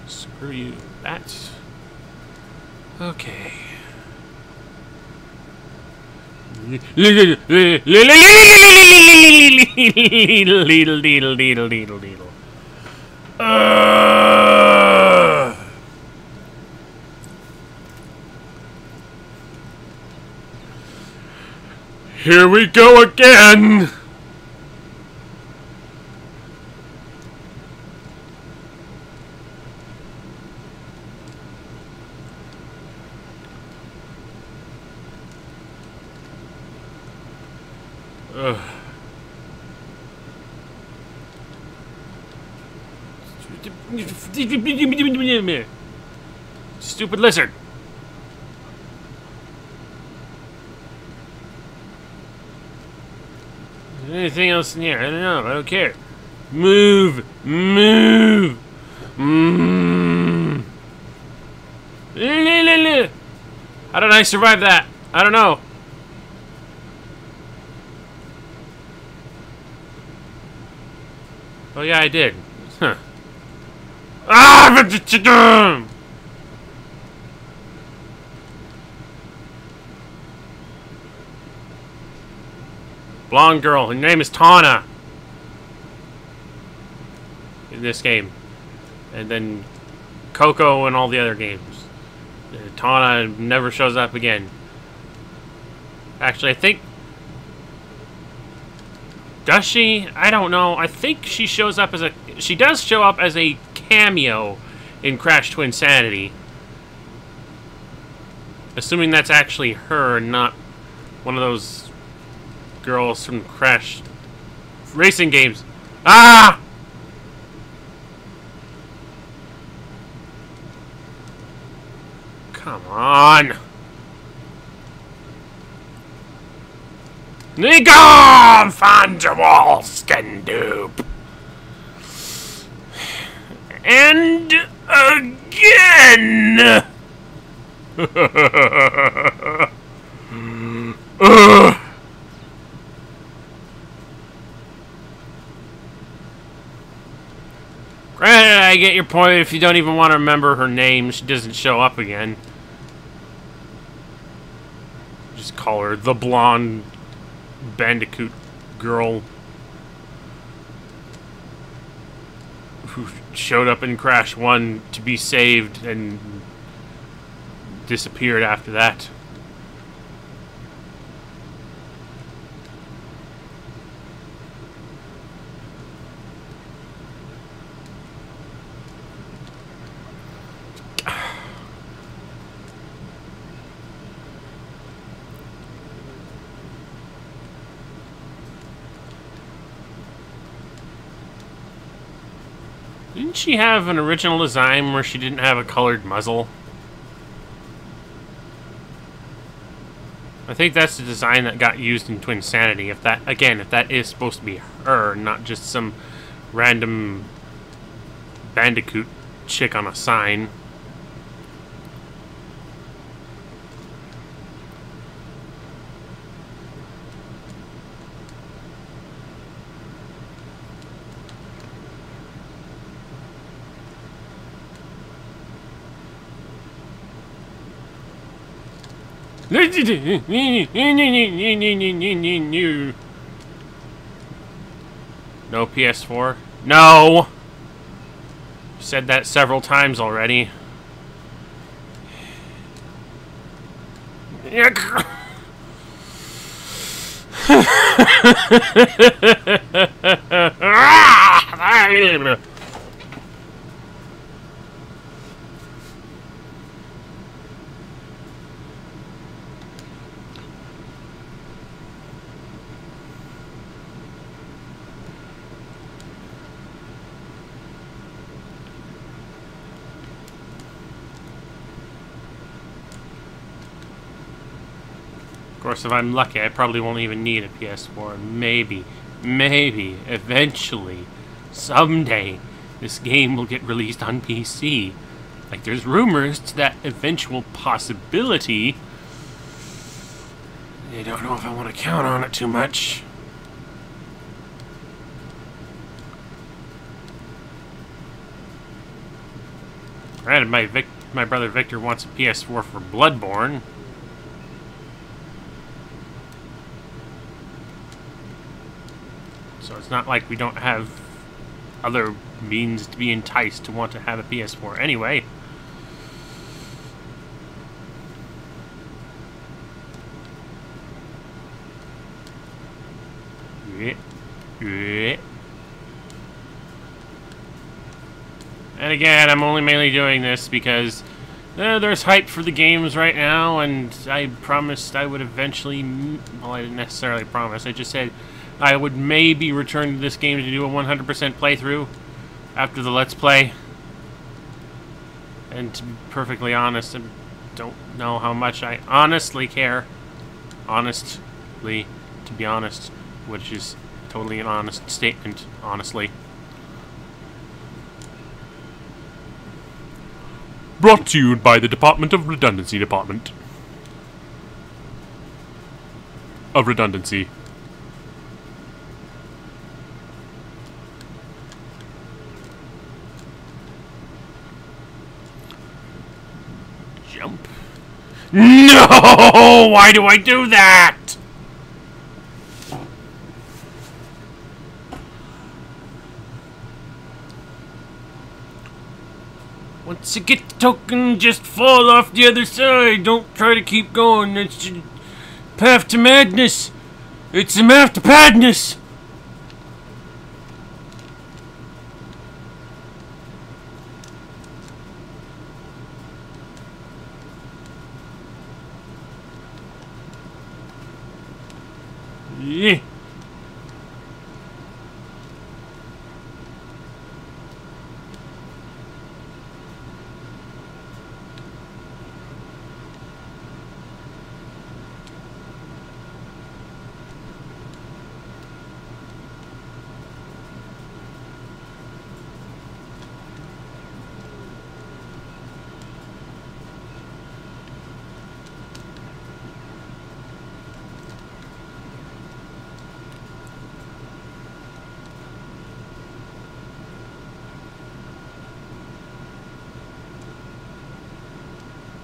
Screw you. That's okay. Here we go again. Stupid lizard. Is there anything else in here? I don't know. I don't care. Move. Move. How did I survive that? I don't know. Oh yeah, I did. Huh. Ah! Blonde girl. Her name is Tana. In this game. And then Coco and all the other games. Tana never shows up again. Actually, I think... Does she? I don't know. I think she shows up as a... She does show up as a cameo in Crash Twin Sanity. Assuming that's actually her, not one of those girls from Crash racing games. Ah! Come on. Nigon Fanjawal Skin Dupe. And again. Granted, I get your point. If you don't even want to remember her name, she doesn't show up again. Just call her the blonde Bandicoot girl who showed up in Crash 1 to be saved and disappeared after that. Didn't she have an original design where she didn't have a colored muzzle? I think that's the design that got used in Twin Sanity. If that, again, if that is supposed to be her, not just some random Bandicoot chick on a sign. No PS4? No! said that several times already. Of course, if I'm lucky, I probably won't even need a PS4. Maybe, eventually, someday, this game will get released on PC. Like, there's rumors to that eventual possibility. I don't know if I want to count on it too much. Granted, my brother Victor wants a PS4 for Bloodborne. So it's not like we don't have other means to be enticed to want to have a PS4 anyway. And again, I'm only mainly doing this because there's hype for the games right now, and I promised I would eventually... Well, I didn't necessarily promise. I just said I would maybe return to this game to do a 100% playthrough after the Let's Play. And to be perfectly honest, I don't know how much I honestly care. Honestly, to be honest, which is totally an honest statement, honestly. Brought to you by the Department of Redundancy Department. Of Redundancy. Jump. No! Why do I do that? Once you get the token, just fall off the other side. Don't try to keep going. It's a path to madness. It's a path to madness. Yeah.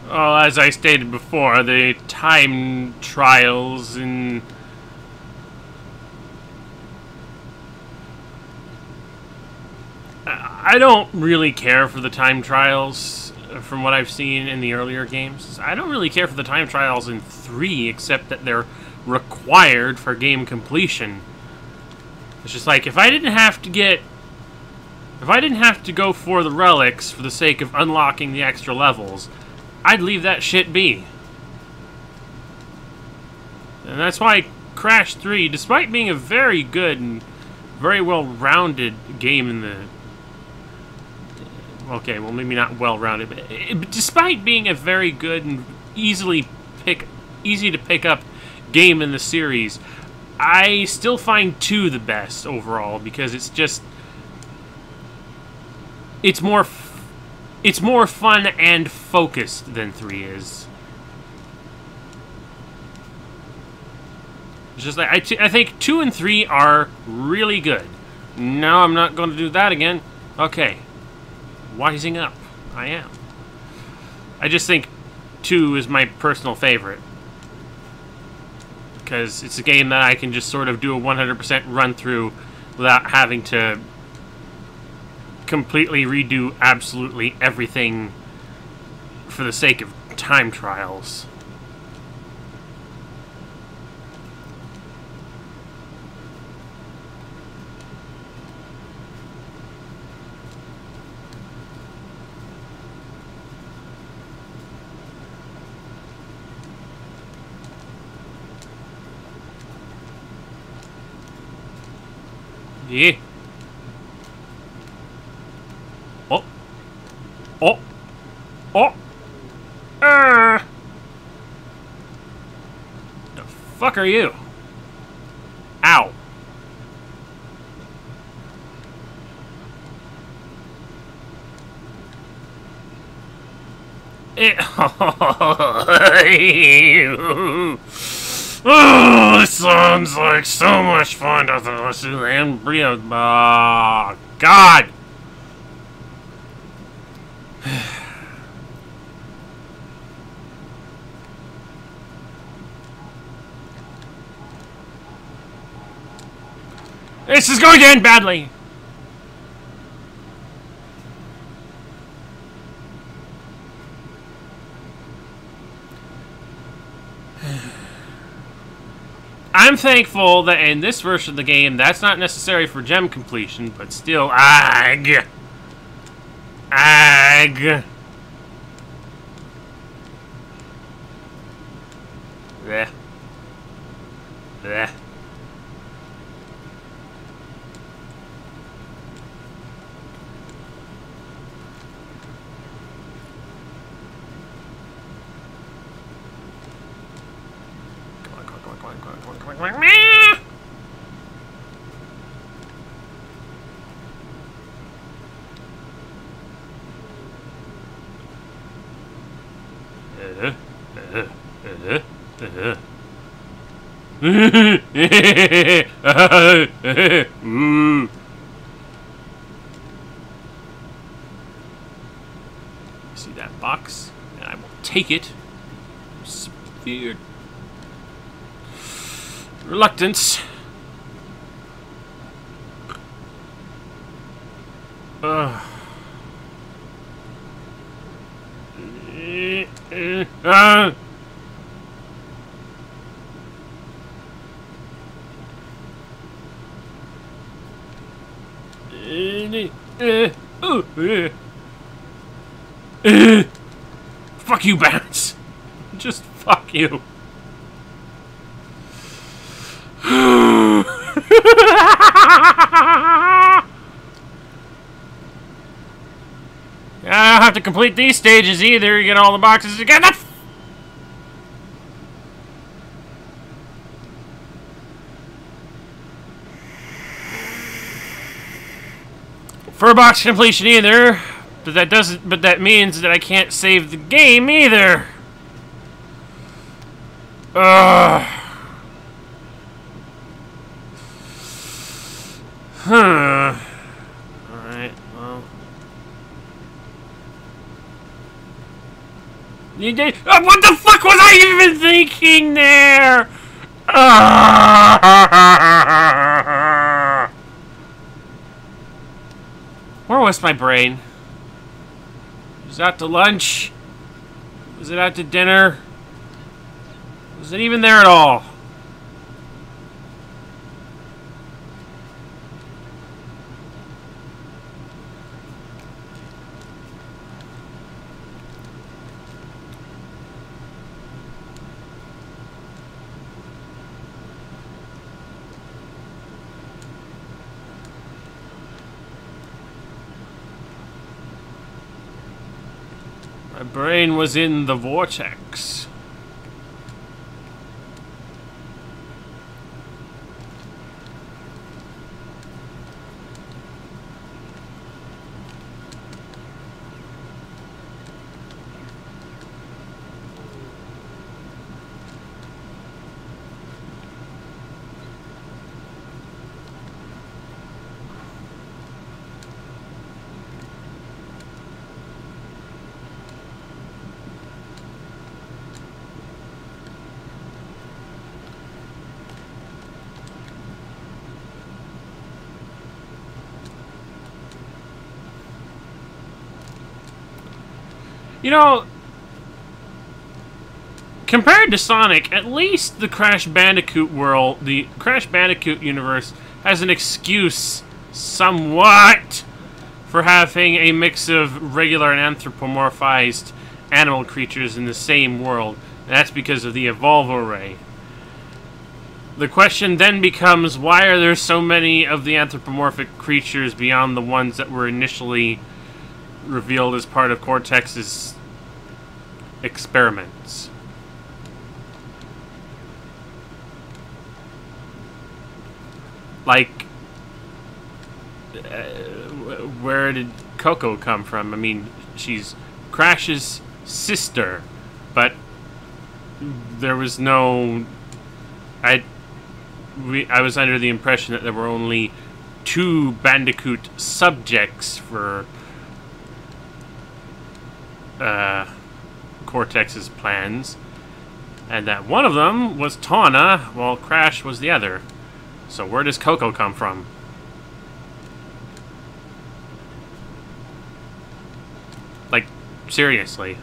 Well, as I stated before, the time trials and I don't really care for the time trials from what I've seen in the earlier games. I don't really care for the time trials in 3, except that they're required for game completion. It's just like, if I didn't have to go for the relics for the sake of unlocking the extra levels, I'd leave that shit be. And that's why Crash 3, despite being a very good and very well-rounded game in the... Okay, well, maybe not well-rounded, but despite being a very good and easy to pick up game in the series, I still find 2 the best overall, because it's just... It's more fun and focused than 3 is. It's just like, I think 2 and 3 are really good. No, I'm not going to do that again. Okay. Wising up. I am. I just think 2 is my personal favorite. Because it's a game that I can just sort of do a 100% run through without having to completely redo absolutely everything for the sake of time trials. Yeah. Oh. Oh. Oh. The fuck are you? Ow. Oh, this sounds like so much fun, doesn't it? Let's do the embryo. Oh, God. This is going to end badly. I'm thankful that in this version of the game, that's not necessary for gem completion, but still, ag. Ag. Bleh. Bleh. See that box, and I will take it. Severe reluctance. Fuck you, bats. Just fuck you. I don't have to complete these stages either. You get all the boxes together. For box completion either. But that doesn't. But that means that I can't save the game either. Ugh. Huh. Alright, well. You did. What the fuck was I even thinking there? Where was my brain? Was it out to lunch? Was it out to dinner? Was it even there at all? My brain was in the vortex. You know, compared to Sonic, at least the Crash Bandicoot world, the Crash Bandicoot universe, has an excuse, somewhat, for having a mix of regular and anthropomorphized animal creatures in the same world. And that's because of the Evolve Array. The question then becomes, why are there so many of the anthropomorphic creatures beyond the ones that were initially revealed as part of Cortex's experiments? Like, where did Coco come from? I mean, she's Crash's sister, but there was no... I was under the impression that there were only 2 Bandicoot subjects for Cortex's plans, and that one of them was Tawna, while Crash was the other. So where does Coco come from? Like, seriously.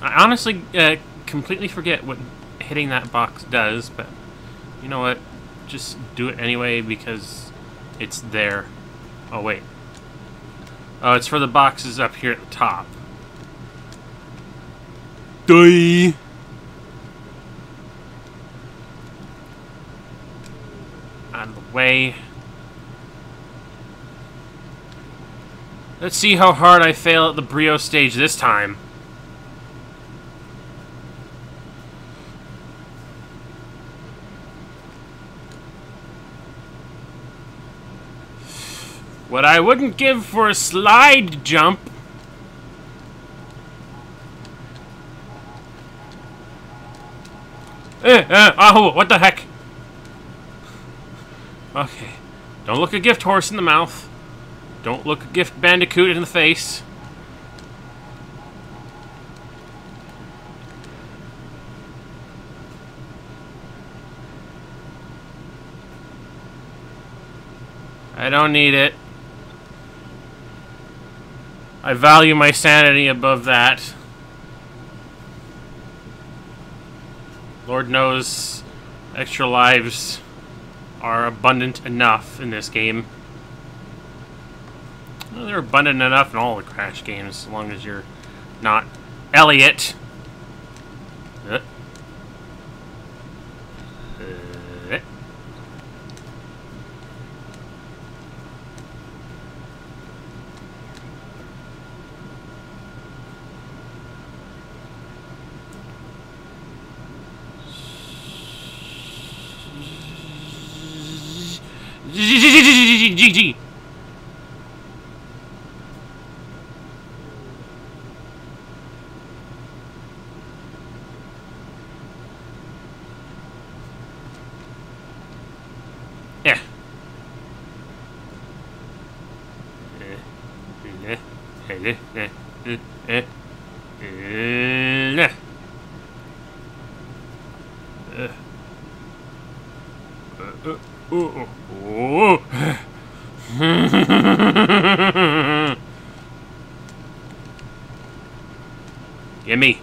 I honestly completely forget what hitting that box does, but you know what? Just do it anyway because it's there. Oh, wait. Oh, it's for the boxes up here at the top. Die! Out of the way. Let's see how hard I fail at the Brio stage this time. What I wouldn't give for a slide jump. Oh, what the heck? Okay. Don't look a gift horse in the mouth. Don't look a gift bandicoot in the face. I don't need it. I value my sanity above that. Lord knows extra lives are abundant enough in this game. Well, they're abundant enough in all the Crash games, as long as you're not Elliot. GG. Yeah. Gimme.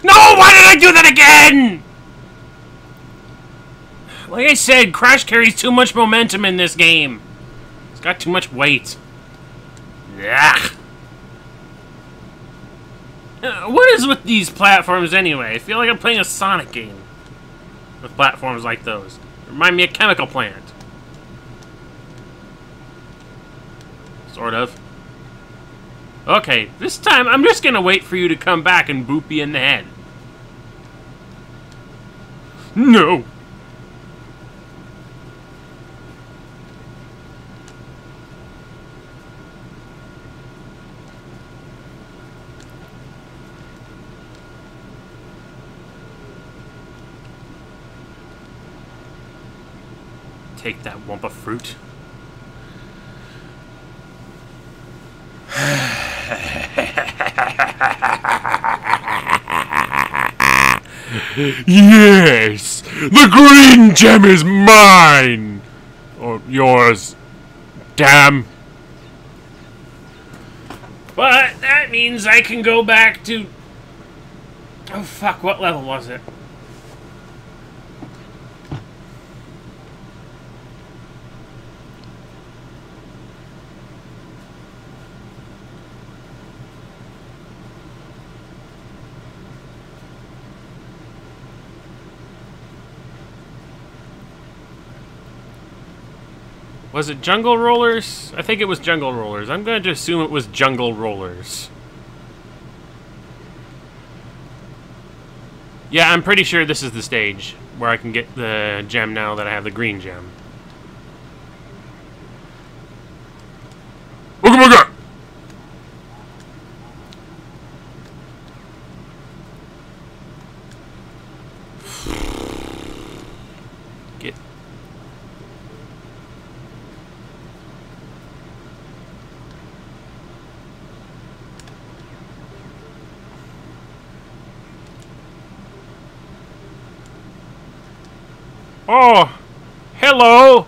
No! Why did I do that again? Like I said, Crash carries too much momentum in this game. It's got too much weight. Ugh. What is with these platforms anyway? I feel like I'm playing a Sonic game with platforms like those. Remind me of Chemical Plant. Sort of. Okay, this time I'm just gonna wait for you to come back and boop you in the head. No! Take that lump of fruit. Yes! The green gem is mine! Or yours. Damn. But that means I can go back to... Oh fuck, what level was it? Was it Jungle Rollers? I think it was Jungle Rollers. I'm going to assume it was Jungle Rollers. Yeah, I'm pretty sure this is the stage where I can get the gem now that I have the green gem. Ooga booga! Get... Oh, hello!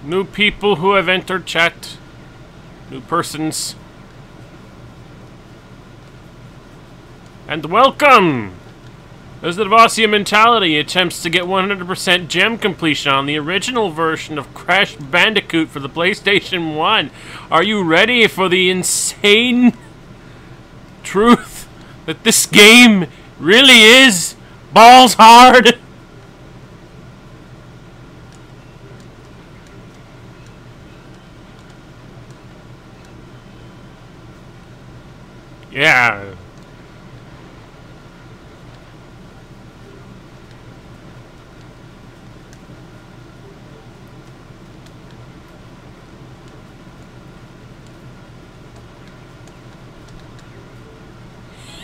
New people who have entered chat. New persons. And welcome! As the Devasia mentality attempts to get 100% gem completion on the original version of Crash Bandicoot for the PlayStation 1. Are you ready for the insane truth that this game really is balls hard? Yeah.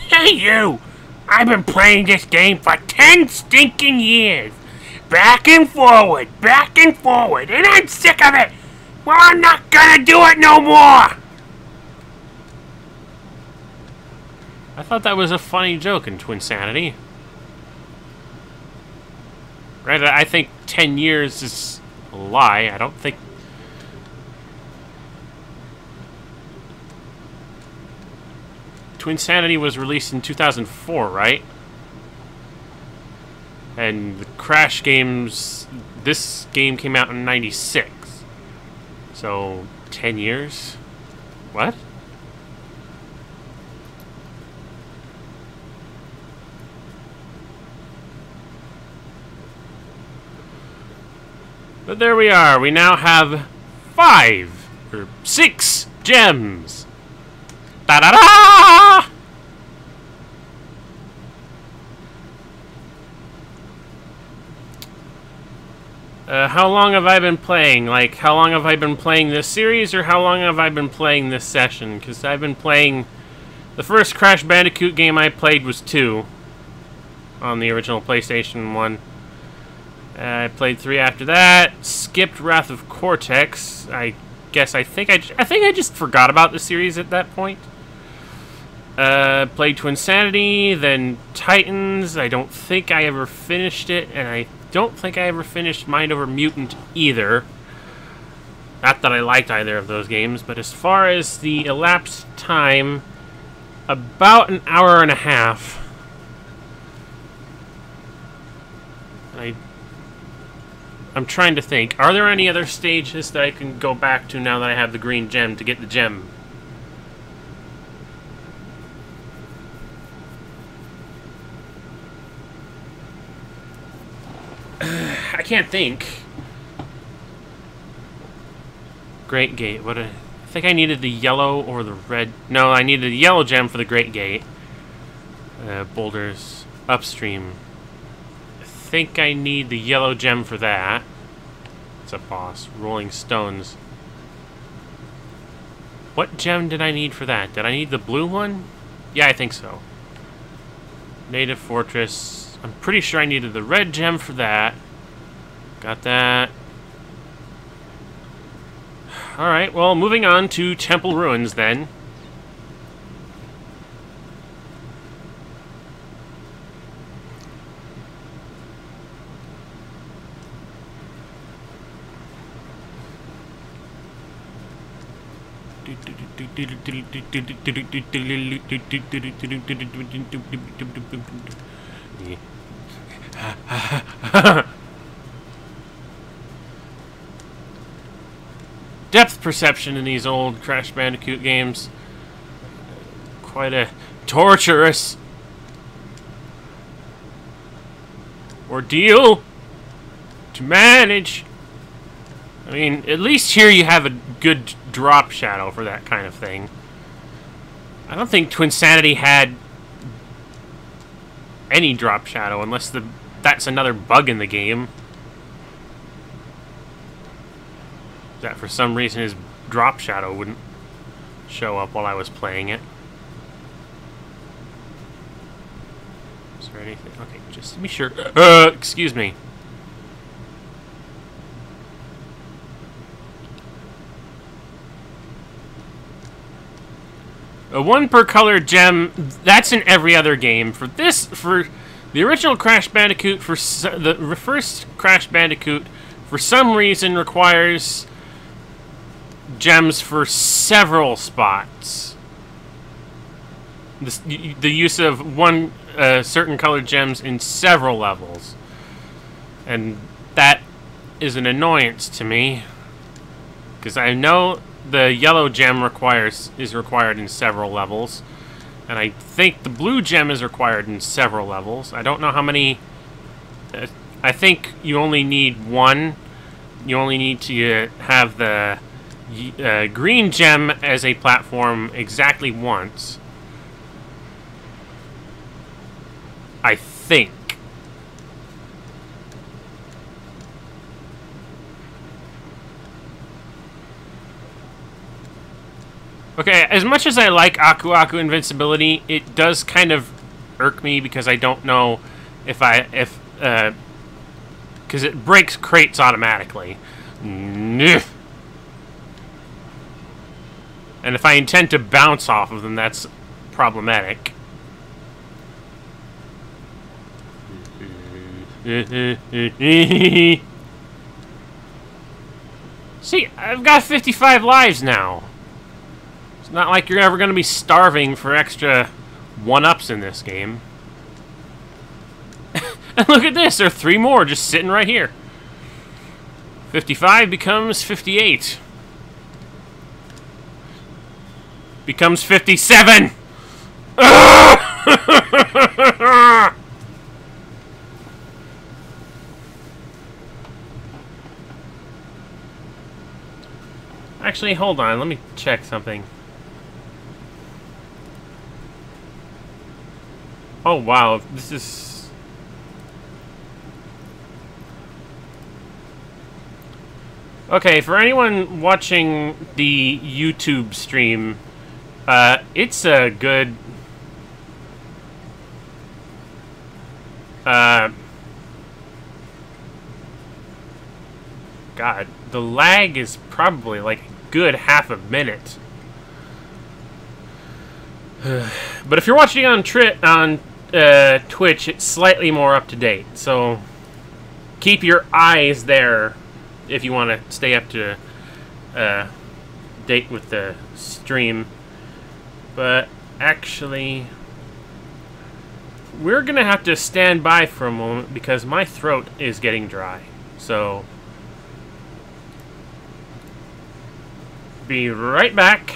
Hey you! I've been playing this game for 10 stinking years. Back and forward, and I'm sick of it! Well, I'm not gonna do it no more! I thought that was a funny joke in Twinsanity. Right, I think 10 years is a lie. I don't think... Twinsanity was released in 2004, right? And the Crash games... This game came out in 96. So, 10 years? What? But there we are. We now have 5 or 6 gems. Da-da-da! How long have I been playing? Like, how long have I been playing this series, or how long have I been playing this session? Because I've been playing... The first Crash Bandicoot game I played was 2 on the original PlayStation 1. I played 3 after that. Skipped Wrath of Cortex. I think I just forgot about the series at that point. Played Twinsanity, then Titans. I don't think I ever finished it, and I don't think I ever finished Mind Over Mutant either. Not that I liked either of those games, but as far as the elapsed time, about an hour and a half. I'm trying to think. Are there any other stages that I can go back to now that I have the green gem to get the gem? I can't think. Great Gate. What? I think I needed the yellow or the red. No, I needed the yellow gem for the Great Gate. Boulders upstream. I think I need the yellow gem for that. It's a boss. Rolling stones. What gem did I need for that? Did I need the blue one? Yeah, I think so. Native Fortress. I'm pretty sure I needed the red gem for that. Got that. Alright, well, moving on to Temple Ruins then. Depth perception in these old Crash Bandicoot games. Quite a torturous ordeal to manage. I mean, at least here you have a good drop shadow for that kind of thing. I don't think Twinsanity had any drop shadow unless that's another bug in the game. That for some reason his drop shadow wouldn't show up while I was playing it. Is there anything? Okay, just to be sure. Excuse me. A 1 per color gem, that's in every other game. For the original Crash Bandicoot, for the first Crash Bandicoot, for some reason requires gems for several spots. The use of one certain colored gems in several levels. And that is an annoyance to me. Because I know the yellow gem is required in several levels. And I think the blue gem is required in several levels. I don't know how many. I think you only need one. You only need to have the green gem as a platform exactly once. I think. Okay, as much as I like Aku Aku invincibility, it does kind of irk me because I don't know because it breaks crates automatically. And if I intend to bounce off of them, that's problematic. See, I've got 55 lives now. It's not like you're ever going to be starving for extra 1-ups in this game. And look at this, there are 3 more just sitting right here. 55 becomes 58. Becomes 57! Actually, hold on, let me check something. Oh wow, this is... Okay, for anyone watching the YouTube stream, it's a good... God, the lag is probably like a good half a minute. But if you're watching on Twitch, it's slightly more up to date. So keep your eyes there if you want to stay up to date with the stream. But actually, we're gonna have to stand by for a moment because my throat is getting dry. So be right back.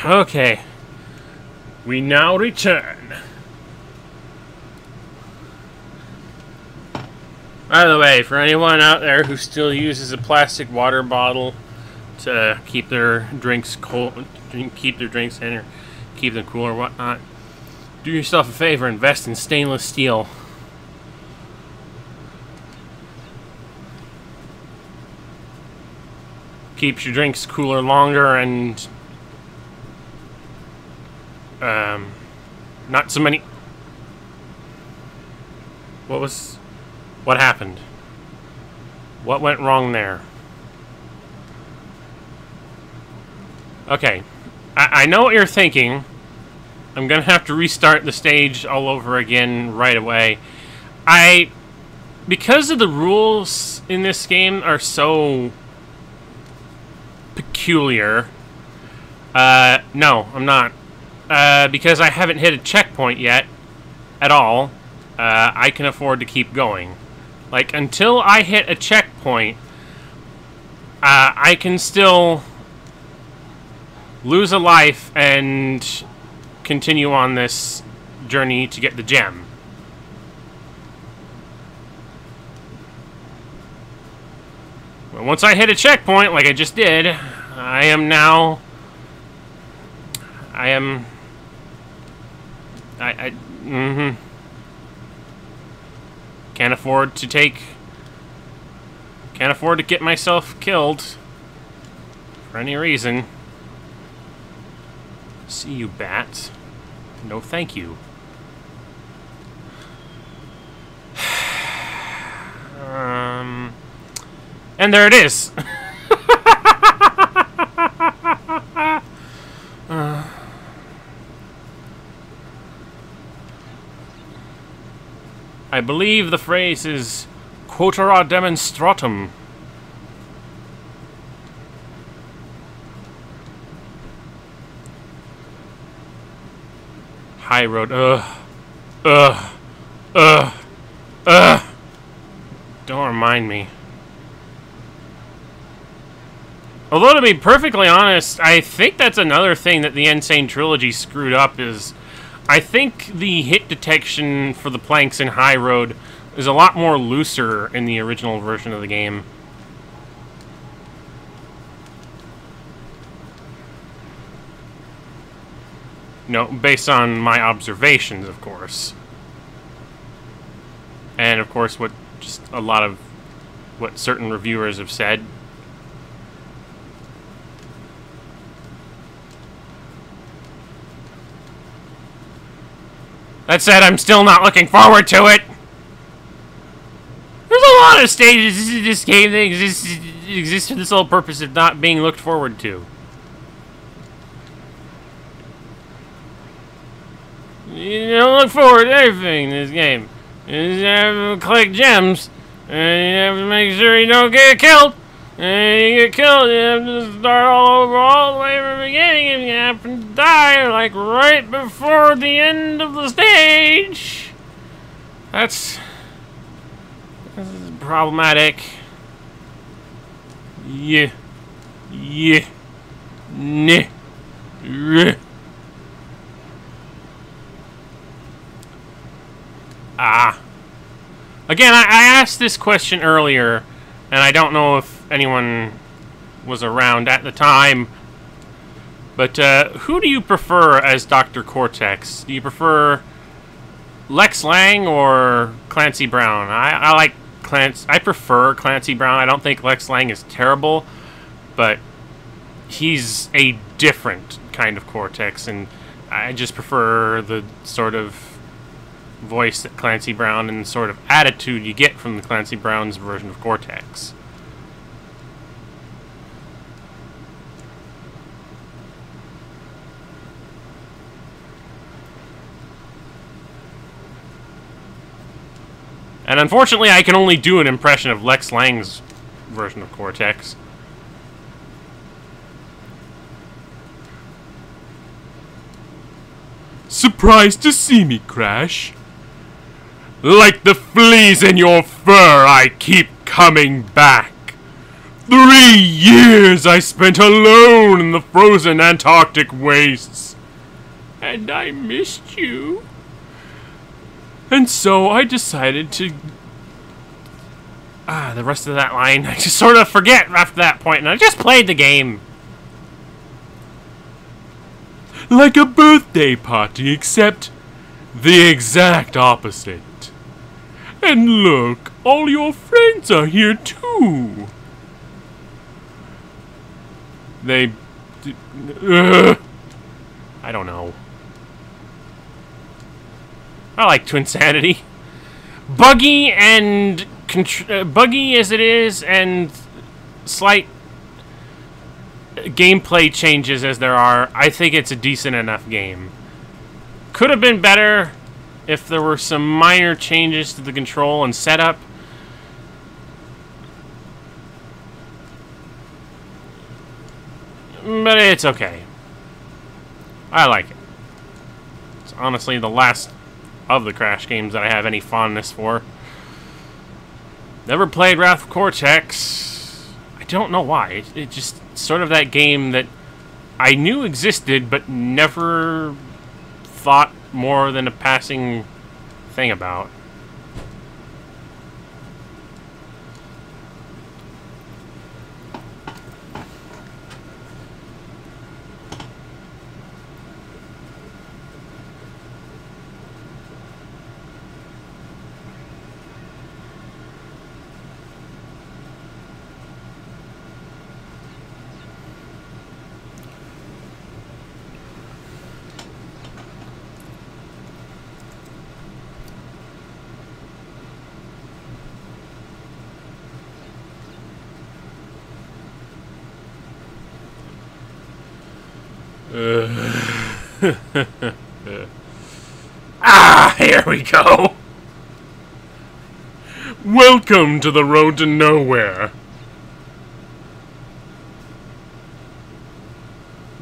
Okay. We now return. By the way, for anyone out there who still uses a plastic water bottle to keep their drinks cold, keep their drinks in, or keep them cool or whatnot, do yourself a favor, invest in stainless steel. Keeps your drinks cooler longer and not so many. What happened? What went wrong there? Okay, I know what you're thinking. I'm gonna have to restart the stage all over again right away. Because of the rules in this game are so peculiar. No, I'm not. Because I haven't hit a checkpoint yet, at all, I can afford to keep going. Like, until I hit a checkpoint, I can still lose a life and continue on this journey to get the gem. Well, once I hit a checkpoint, like I just did, can't afford to get myself killed for any reason. See you, bat. No, thank you. And there it is. I believe the phrase is quotera demonstratum. High road. Don't remind me. Although, to be perfectly honest, I think that's another thing that the Insane Trilogy screwed up is I think the hit detection for the planks in High Road is a lot more looser in the original version of the game. No, based on my observations, of course. And, of course, what certain reviewers have said. That said, I'm still not looking forward to it. There's a lot of stages in this game that exist for the sole purpose of not being looked forward to. You don't look forward to everything in this game. You just have to collect gems, and you have to make sure you don't get killed. And you get killed, you have to start all over, all the way from the beginning, and you happen to die, like, right before the end of the stage. This is problematic. Yeah. Nah. Again, I asked this question earlier, and I don't know if anyone was around at the time, but who do you prefer as Dr. Cortex? Do you prefer Lex Lang or Clancy Brown? I prefer Clancy Brown. I don't think Lex Lang is terrible, but he's a different kind of Cortex, and I just prefer the sort of voice that Clancy Brown and the sort of attitude you get from the Clancy Brown's version of Cortex. And unfortunately, I can only do an impression of Lex Lang's version of Cortex. Surprised to see me, Crash? Like the fleas in your fur, I keep coming back. 3 years I spent alone in the frozen Antarctic wastes. And I missed you. And so I decided to... the rest of that line, I just sort of forget after that point, and I just played the game. Like a birthday party, except the exact opposite. And look, all your friends are here too. They... I don't know. I like Twin Sanity. Buggy and... buggy as it is, and slight gameplay changes as there are, I think it's a decent enough game. Could have been better if there were some minor changes to the control and setup. But it's okay. I like it. It's honestly the last of the Crash games that I have any fondness for. Never played Wrath of Cortex. I don't know why. It just sort of that game that I knew existed, but never thought more than a passing thing about. Here we go. Welcome to the road to nowhere.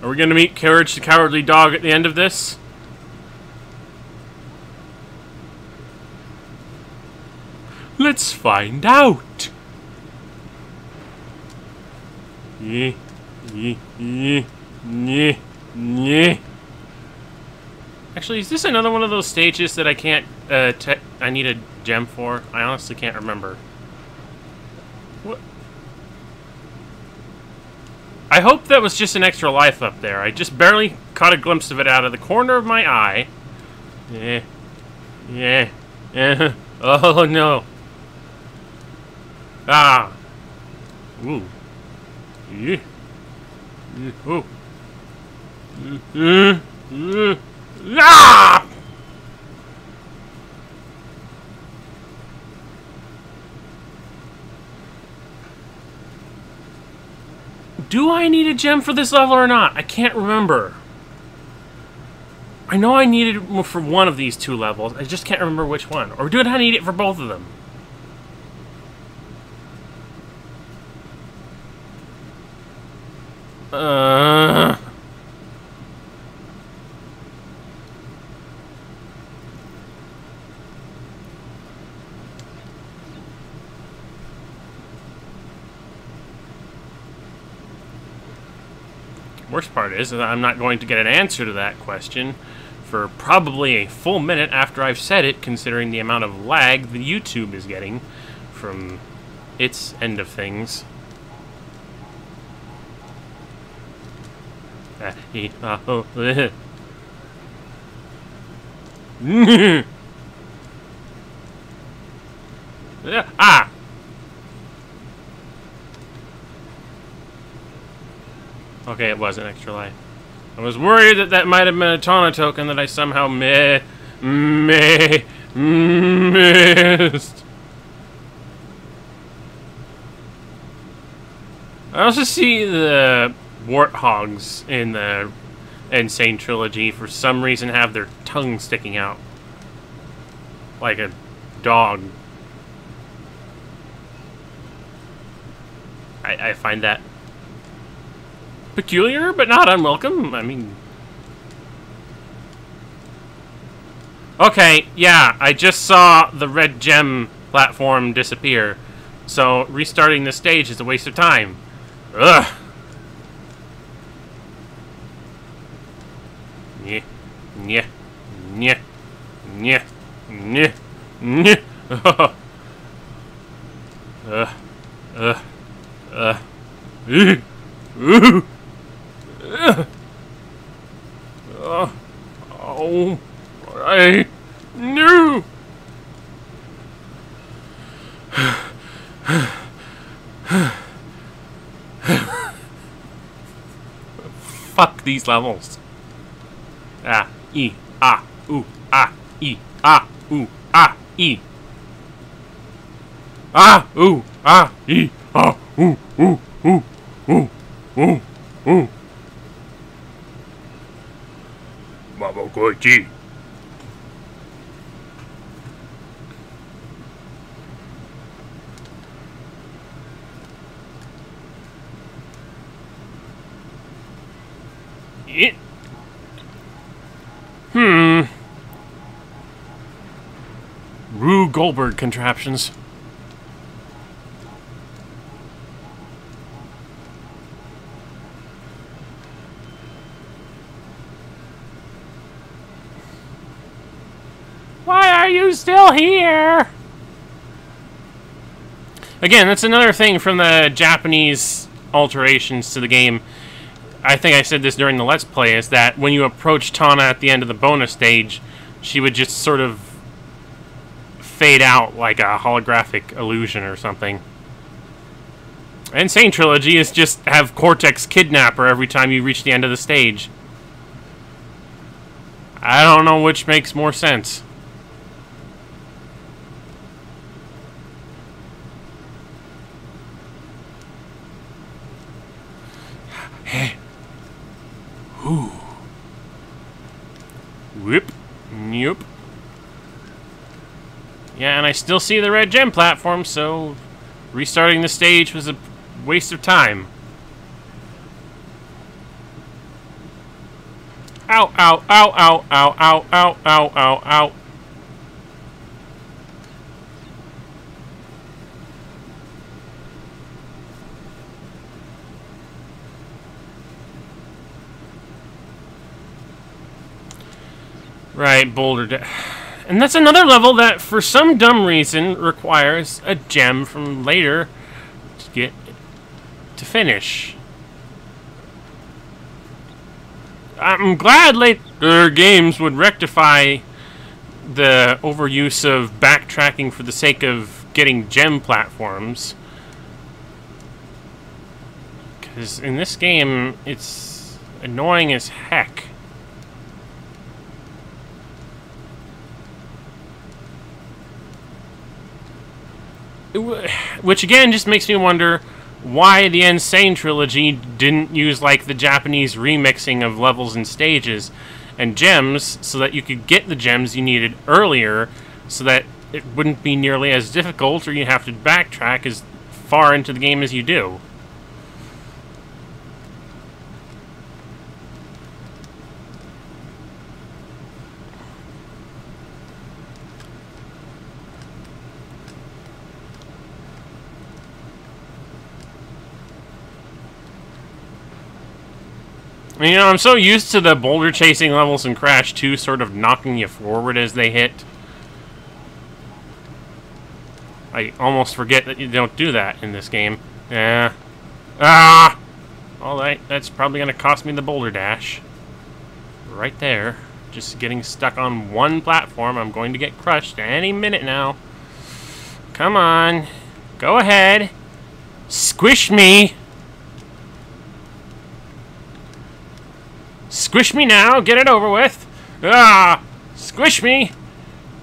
Are we gonna meet Courage the Cowardly Dog at the end of this? Let's find out. Yeah. Actually, is this another one of those stages that I can't, I need a gem for? I honestly can't remember. What? I hope that was just an extra life up there. I just barely caught a glimpse of it out of the corner of my eye. Yeah. Oh, no. Ah. Ooh. Yeah. Oh. Ah! Do I need a gem for this level or not? I can't remember. I know I needed it for one of these two levels. I just can't remember which one. Or did I need it for both of them? Worst part is that I'm not going to get an answer to that question for probably a full minute after I've said it, considering the amount of lag the YouTube is getting from its end of things. Ah! Okay, it was an extra life. I was worried that that might have been a Taunt token that I somehow missed. I also see the warthogs in the Insane Trilogy for some reason have their tongue sticking out. Like a dog. I find that peculiar, but not unwelcome. I mean... Okay, yeah, I just saw the red gem platform disappear. So restarting this stage is a waste of time. Ugh. Yeah. Yeah. Yeah. Yeah. Yeah. Yeah. Oh, I knew. Fuck these levels. Ah, e, ah, ooh, ah, e, ah, ooh, ah, e. Ah, ooh, ah, e, ah, ooh, ooh, ooh, ooh, ooh, ooh. Mamokochi. It. Rube Goldberg contraptions. Why are you still here? Again, that's another thing from the Japanese alterations to the game. I think I said this during the Let's Play, is that when you approach Tana at the end of the bonus stage, she would just sort of fade out like a holographic illusion or something. And Insane Trilogy is just have Cortex kidnap her every time you reach the end of the stage. I don't know which makes more sense. Ooh. Whoop. Nope. Yeah, and I still see the red gem platform, so restarting the stage was a waste of time. Ow, ow, ow, ow, ow, ow, ow, ow, ow, ow. Right, Boulder. And that's another level that, for some dumb reason, requires a gem from later to get to finish. I'm glad later games would rectify the overuse of backtracking for the sake of getting gem platforms. Because in this game, it's annoying as heck. Which again just makes me wonder why the Insane Trilogy didn't use like the Japanese remixing of levels and stages and gems so that you could get the gems you needed earlier so that it wouldn't be nearly as difficult or you have to backtrack as far into the game as you do. You know, I'm so used to the boulder chasing levels in Crash 2 sort of knocking you forward as they hit. I almost forget that you don't do that in this game. Yeah. Ah! Alright, that's probably going to cost me the boulder dash. Right there. Just getting stuck on one platform. I'm going to get crushed any minute now. Come on. Go ahead. Squish me! Squish me now, get it over with. Ah! Squish me!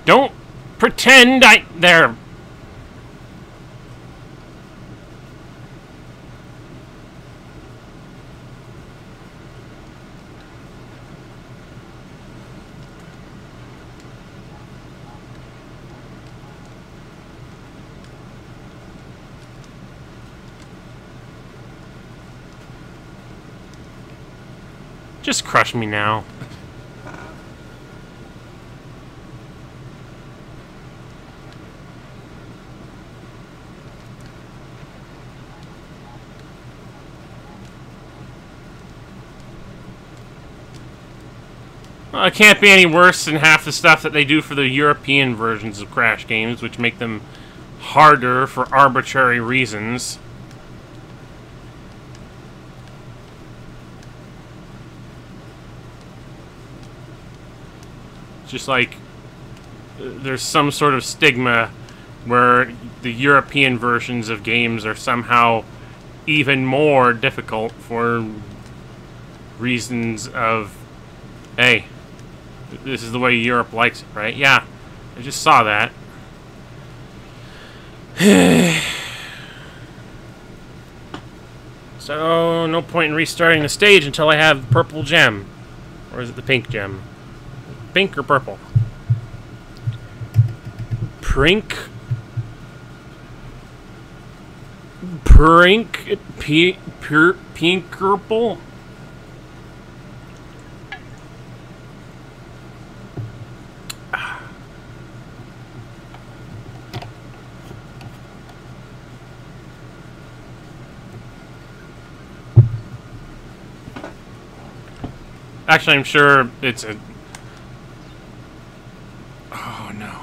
Don't pretend there. Just crush me now. Well, it can't be any worse than half the stuff that they do for the European versions of Crash games, which make them harder for arbitrary reasons. Just like there's some sort of stigma where the European versions of games are somehow even more difficult for reasons of, hey, this is the way Europe likes it, right? Yeah, I just saw that. So, no point in restarting the stage until I have the purple gem. Or is it the pink gem? Pink or purple? Prink? Pink purple? Actually, I'm sure it's a... Oh, no.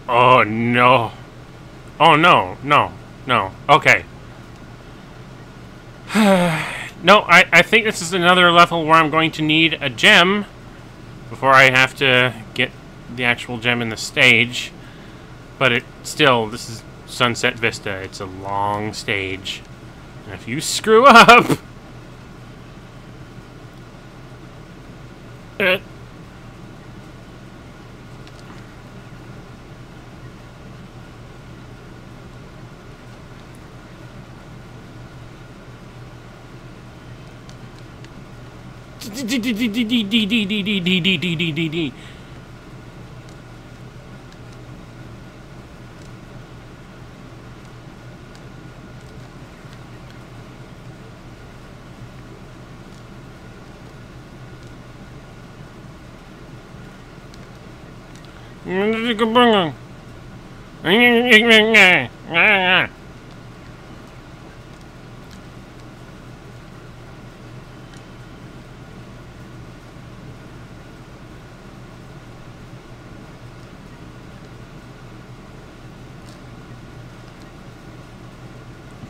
Oh, no. Oh, no. No. No. Okay. No, I think this is another level where I'm going to need a gem before I have to get the actual gem in the stage. But it still, this is Sunset Vista. It's a long stage. And if you screw up...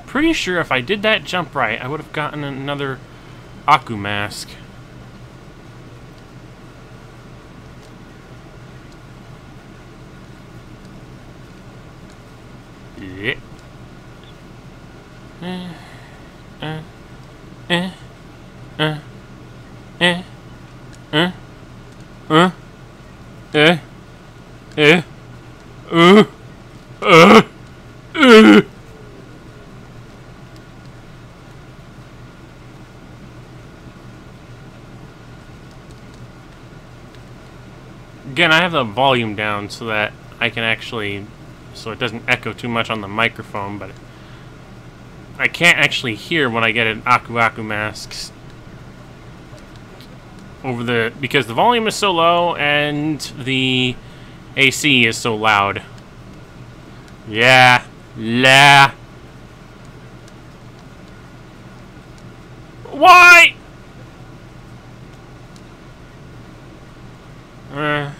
Pretty sure if I did that jump right, I would have gotten another Aku mask. Yeah. Again, I have the volume down so that I can actually, so it doesn't echo too much on the microphone, but I can't actually hear when I get an Aku Aku masks over the, because the volume is so low and the AC is so loud. Yeah, la. Why? Ugh.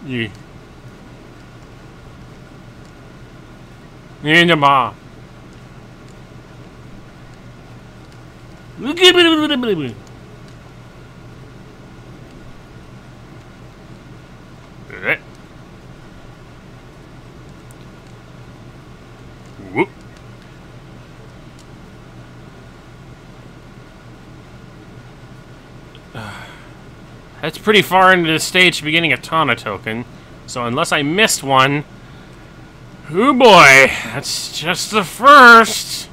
Yeah. Ninja. Whoop. That's pretty far into the stage to be getting a Tana token. So unless I missed one... Oh boy, that's just the first!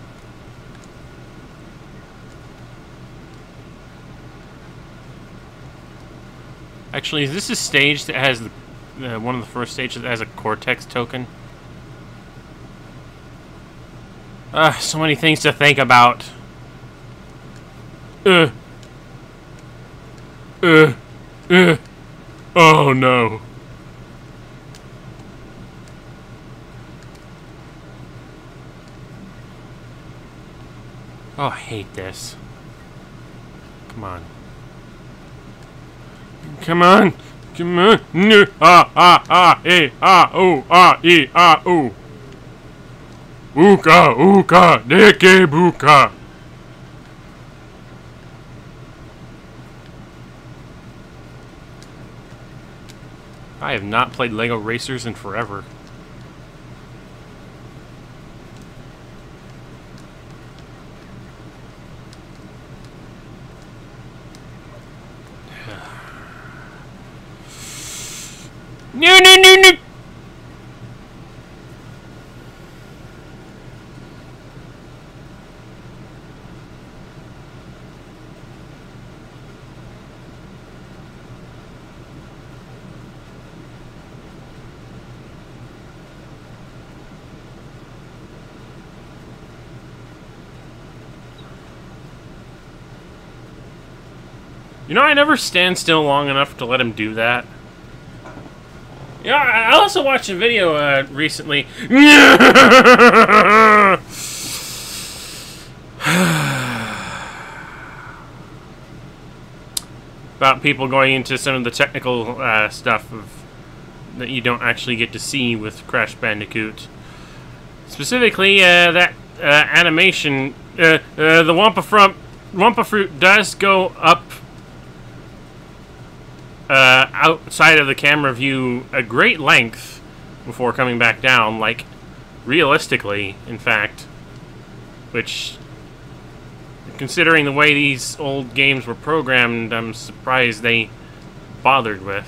Actually, is this a stage that has one of the first stages that has a Cortex token? So many things to think about. Uh. Oh no. Oh, I hate this. Come on. Come on. Come on. No. Oh. Ooka, deke buka. I have not played Lego Racers in forever. No. You know, I never stand still long enough to let him do that. Yeah, I also watched a video recently about people going into some of the technical stuff that you don't actually get to see with Crash Bandicoot. Specifically, that animation, the Wumpa Fruit does go up outside of the camera view a great length before coming back down, like realistically, in fact, which, considering the way these old games were programmed, I'm surprised they bothered with.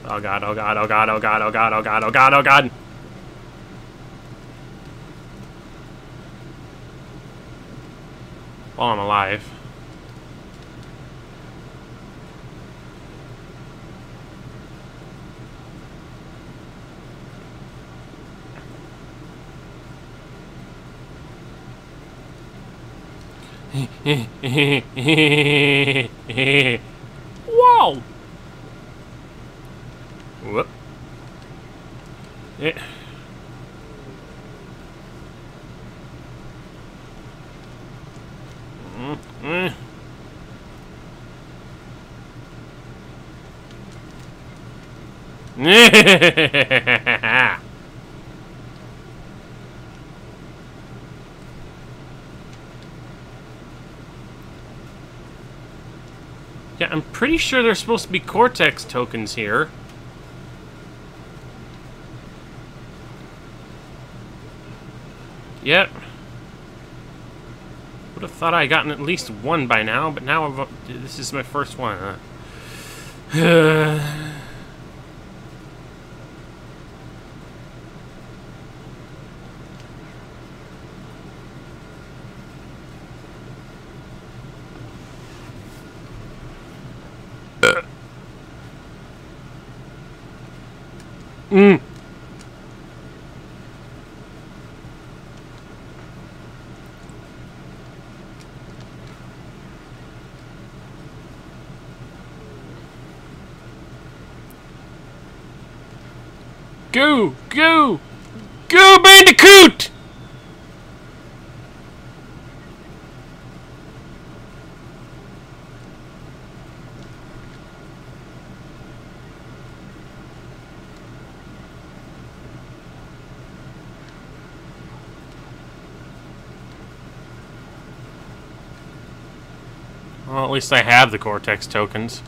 Oh god. Oh god. While I'm alive. Whoa! Whoop. Yeah. Yeah, I'm pretty sure there's supposed to be Cortex tokens here. Yep. Would have thought I'd gotten at least one by now, but now this is my first one. Go, Bandicoot! Well, at least I have the Cortex tokens.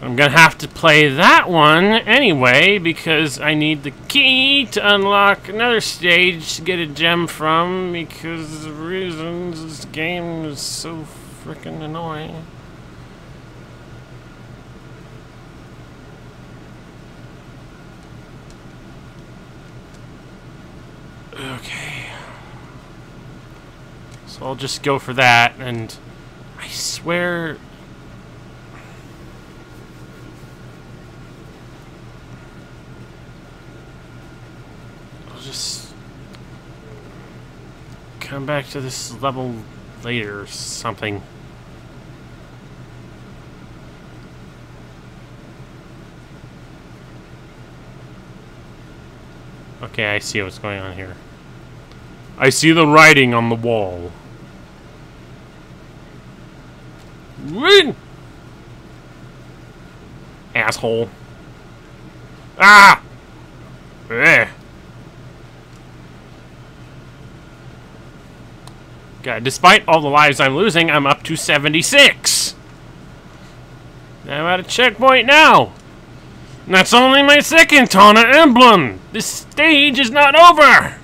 I'm gonna have to play that one anyway, because I need the key to unlock another stage to get a gem from, because of reasons this game is so freaking annoying. Okay. So I'll just go for that, and I swear... come back to this level later or something. Okay, I see what's going on here. I see the writing on the wall. Win! Asshole. Ah! Ugh. God, despite all the lives I'm losing, I'm up to 76! I'm at a checkpoint now! And that's only my second Tawna emblem! This stage is not over!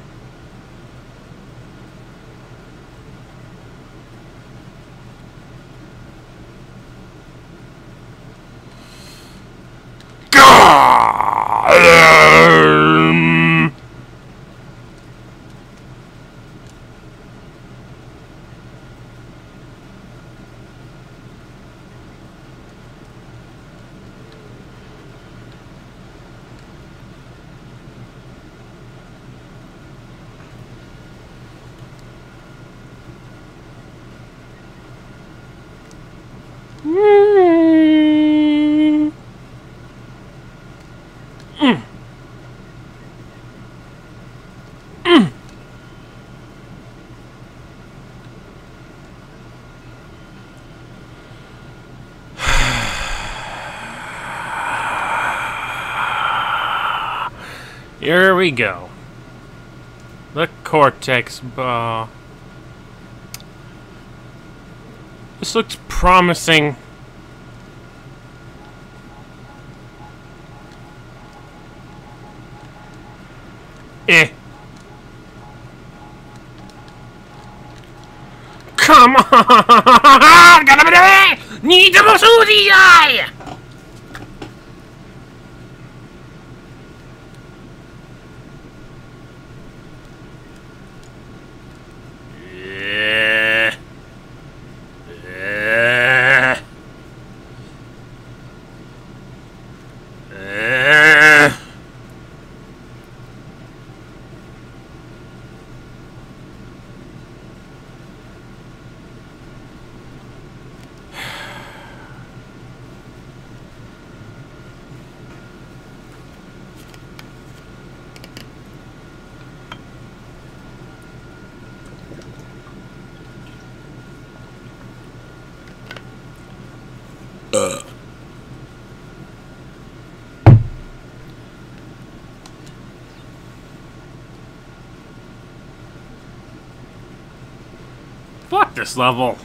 Here we go. The Cortex Ball. This looks promising. Come on! Need to die! Fuck this level.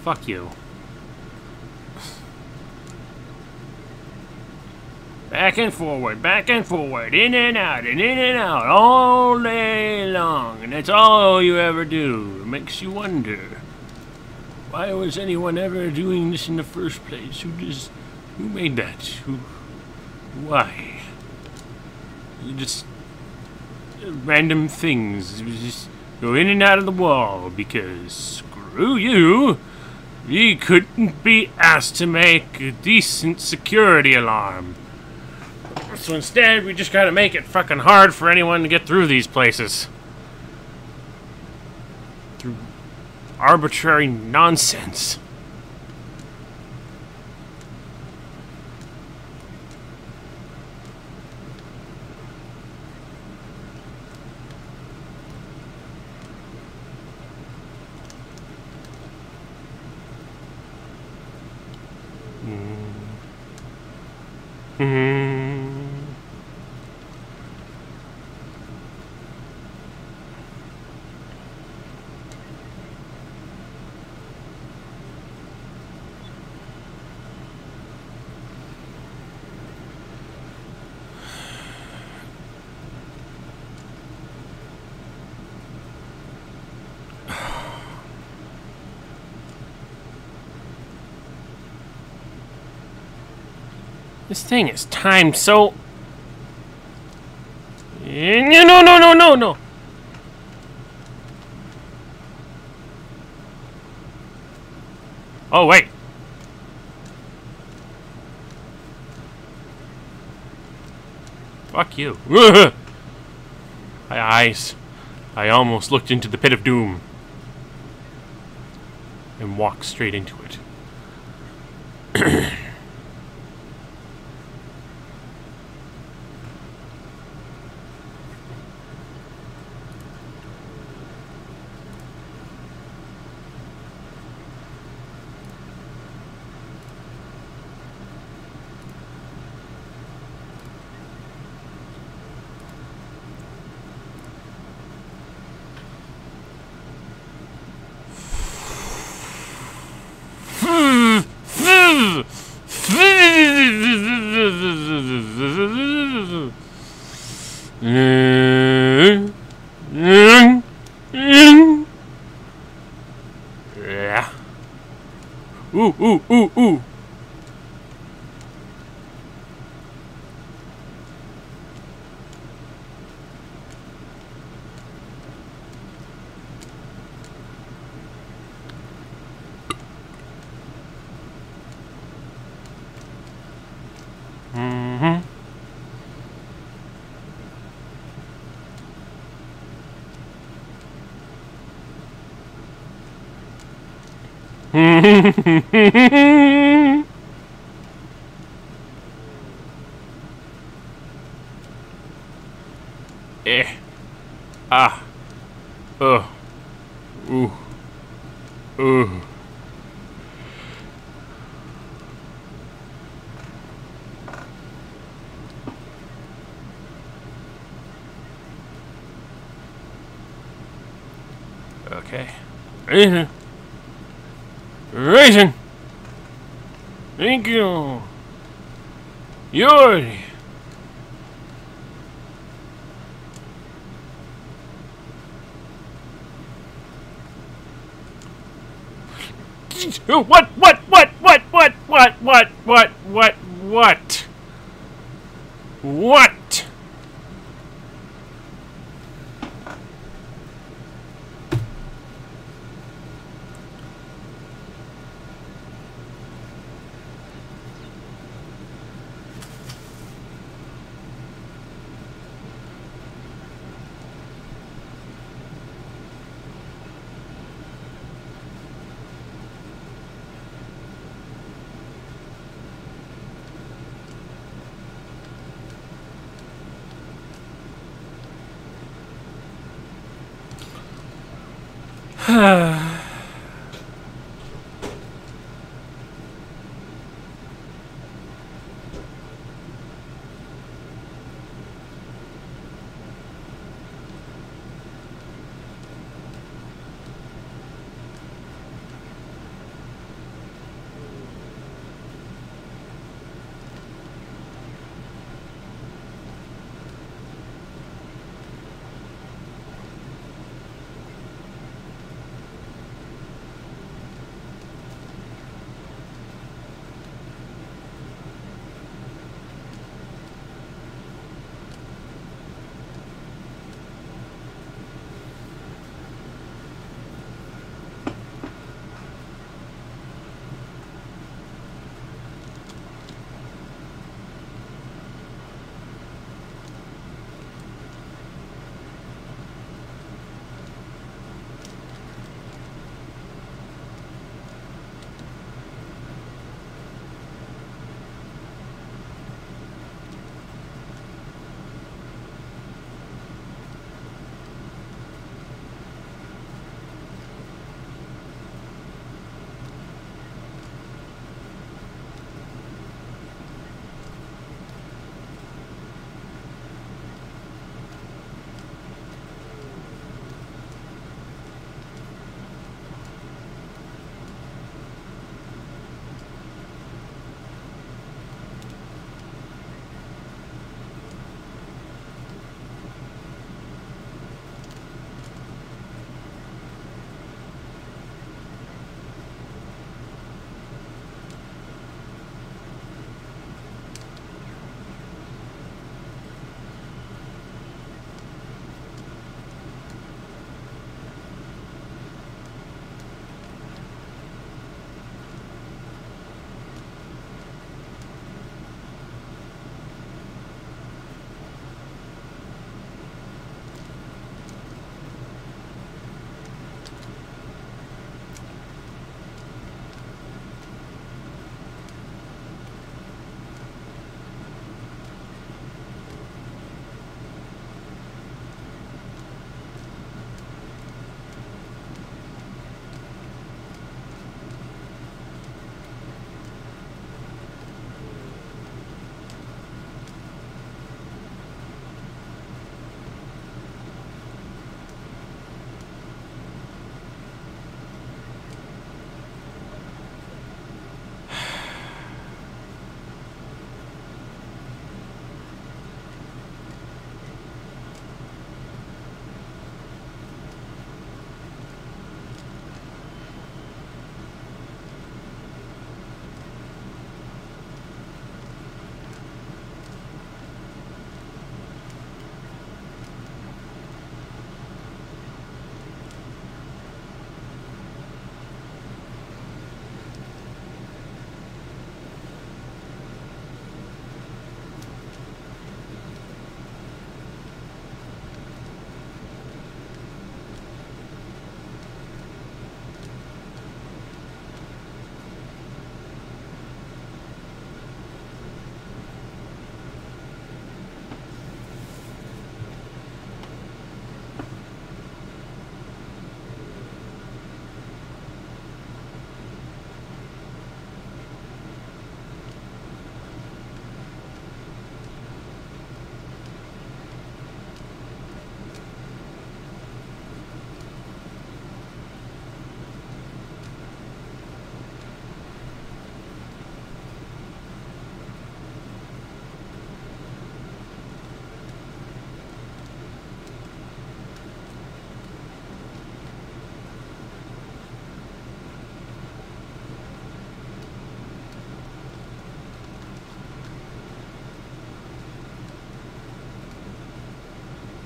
Fuck you. back and forward, in and out, all day long. And that's all you ever do. It makes you wonder, why was anyone ever doing this in the first place? Who made that? Why? Just random things. Just go in and out of the wall because screw you. We couldn't be asked to make a decent security alarm. So instead, we just gotta make it fucking hard for anyone to get through these places. Through arbitrary nonsense. This thing is timed so... No. Oh, wait. Fuck you. My eyes. I almost looked into the pit of doom. And walked straight into it. Ooh. Okay. Raisin! Thank you! Yori! What? What?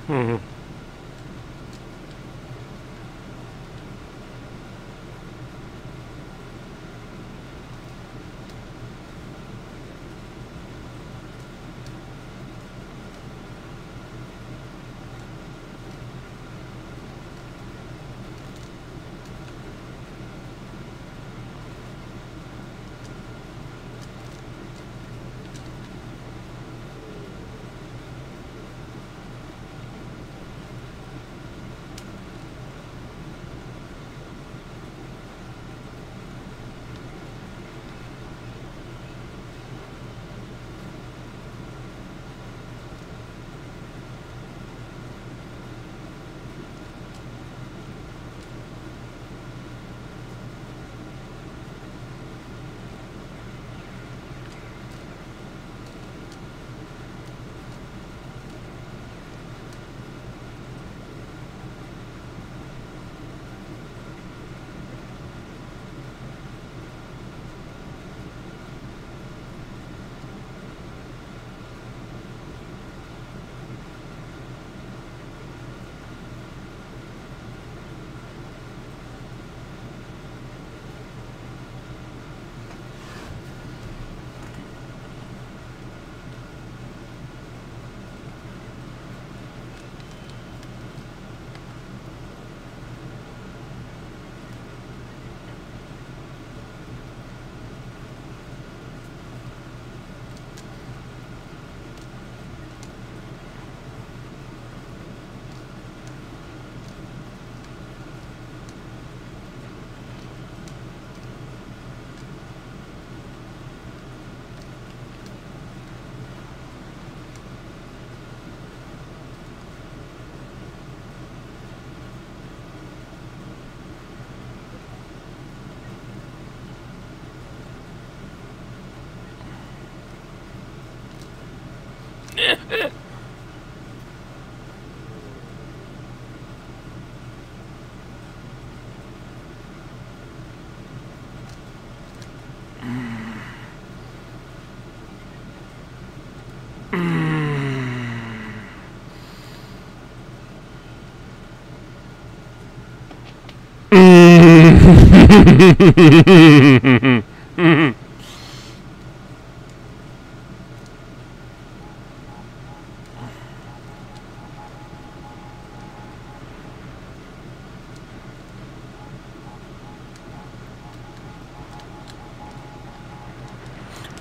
Mhm.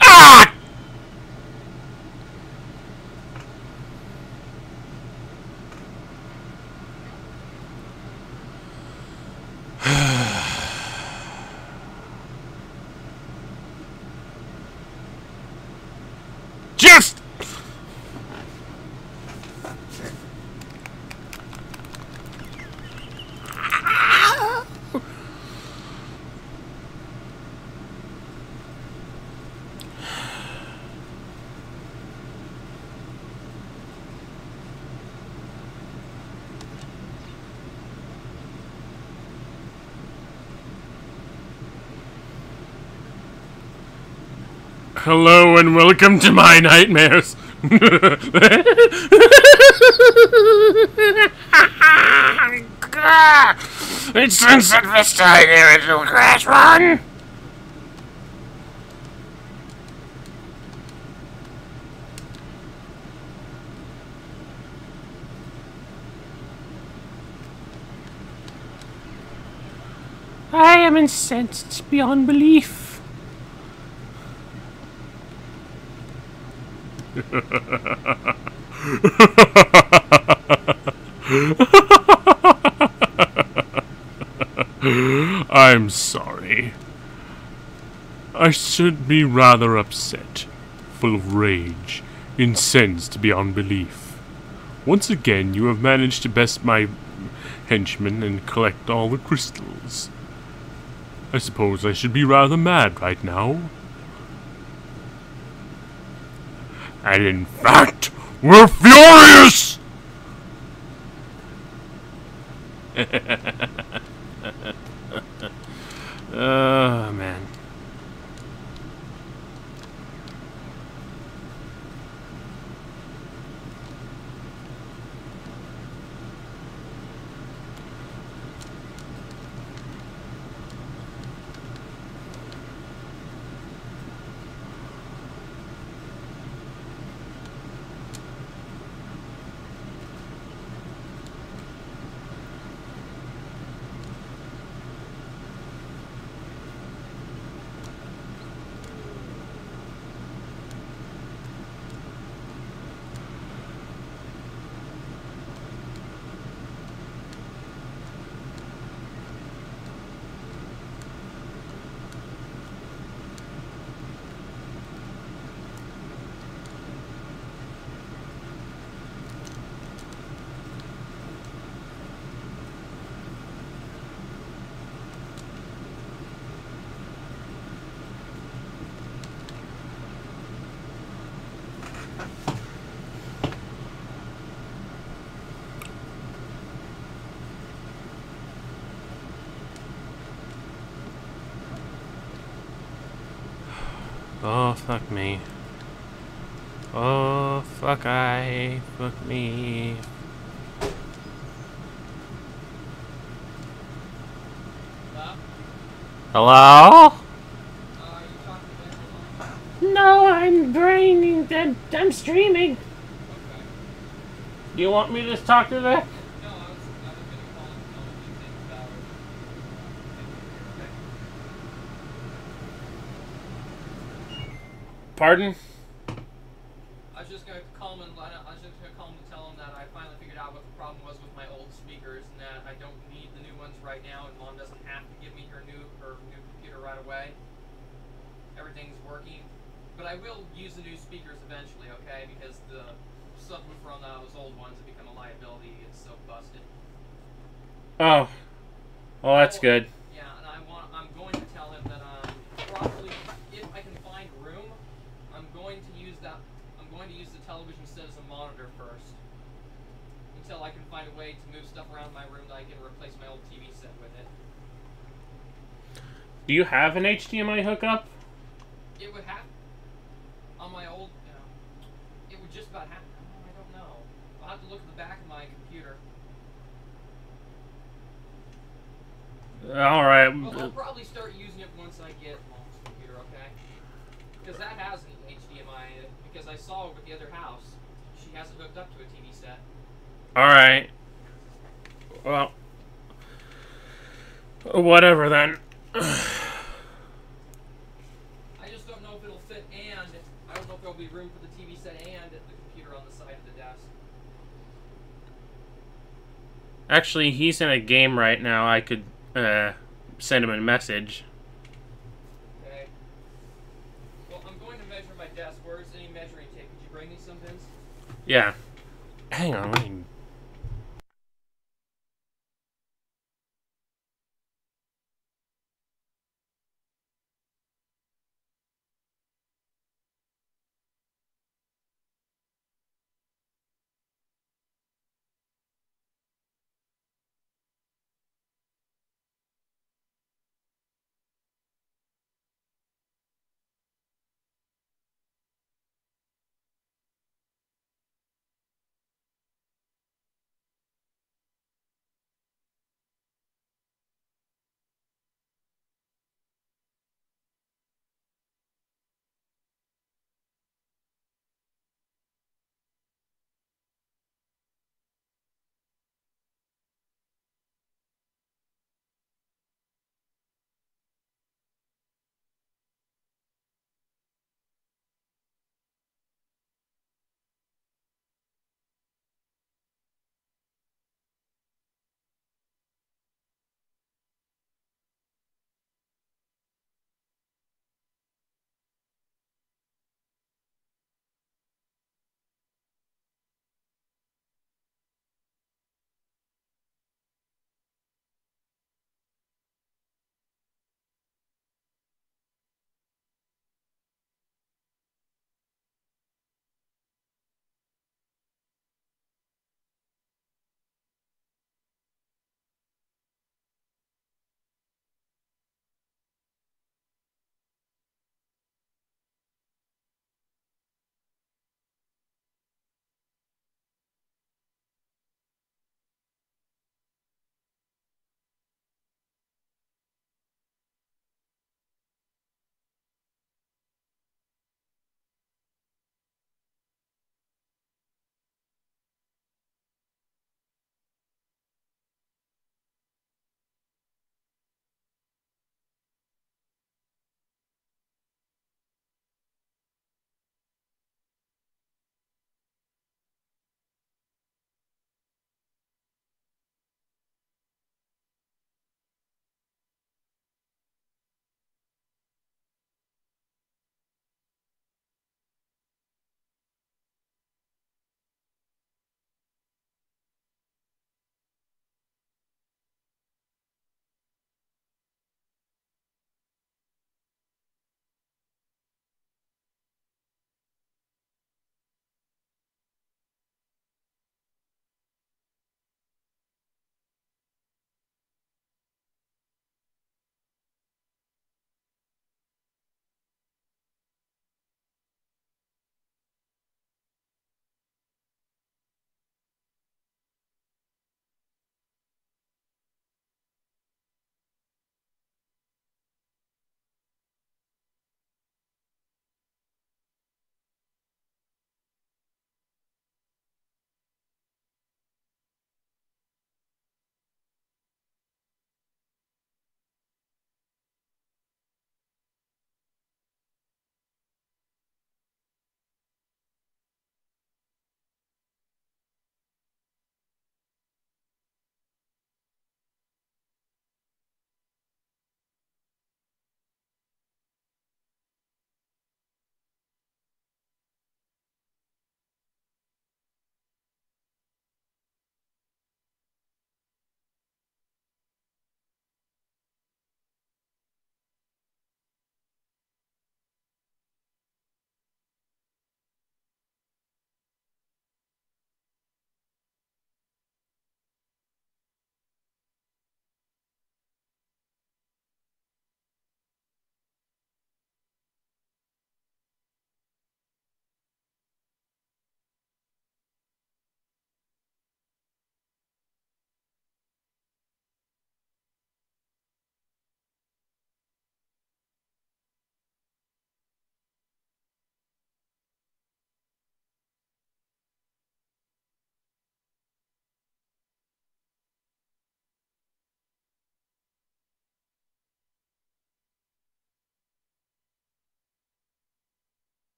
Ah! Just hello and welcome to my nightmares. It's Sunset Vista, the original Crash Run. I am incensed beyond belief. I'm sorry. I should be rather upset, full of rage, incensed beyond belief. Once again, you have managed to best my henchmen and collect all the crystals. I suppose I should be rather mad right now. And in fact, we're furious! Oh, man. Oh, fuck me. Oh, fuck me. Hello? You talking to Ben online? No, I'm streaming. Okay. Do you want me to talk to Vic? No, I was gonna call and tell him a few things about him over here. Okay. Pardon? I was just gonna call him to tell him that I finally figured out what the problem was with my old speakers, and that I don't need the new ones right now, and Mom doesn't have to give me her new computer right away. Everything's working, but I will use the new speakers eventually. Okay, because the subwoofer on those old ones have become a liability. It's so busted. Oh, well, that's Oh, good. yeah, and I'm going to tell him that probably if I can find room, I'm going to use that. I'm going to use the television set as a monitor first, until I can find a way to move stuff around my room that I can replace my old TV set with it. Do you have an HDMI hookup? It would have on my old, it would just about have. Oh, I don't know. I'll have to look at the back of my computer. Alright. Well, I'll probably start using it once I get Mom's computer, okay? Because that has an HDMI in it. Because I saw it with the other house. She has it hooked up to a TV set. Alright. Well, whatever then. I just don't know if it'll fit, and I don't know if there'll be room for the TV set and the computer on the side of the desk. Actually, he's in a game right now. I could send him a message. Okay. Well, I'm going to measure my desk. Where's any measuring tape? Could you bring me some, Vince? Yeah. Hang on, let me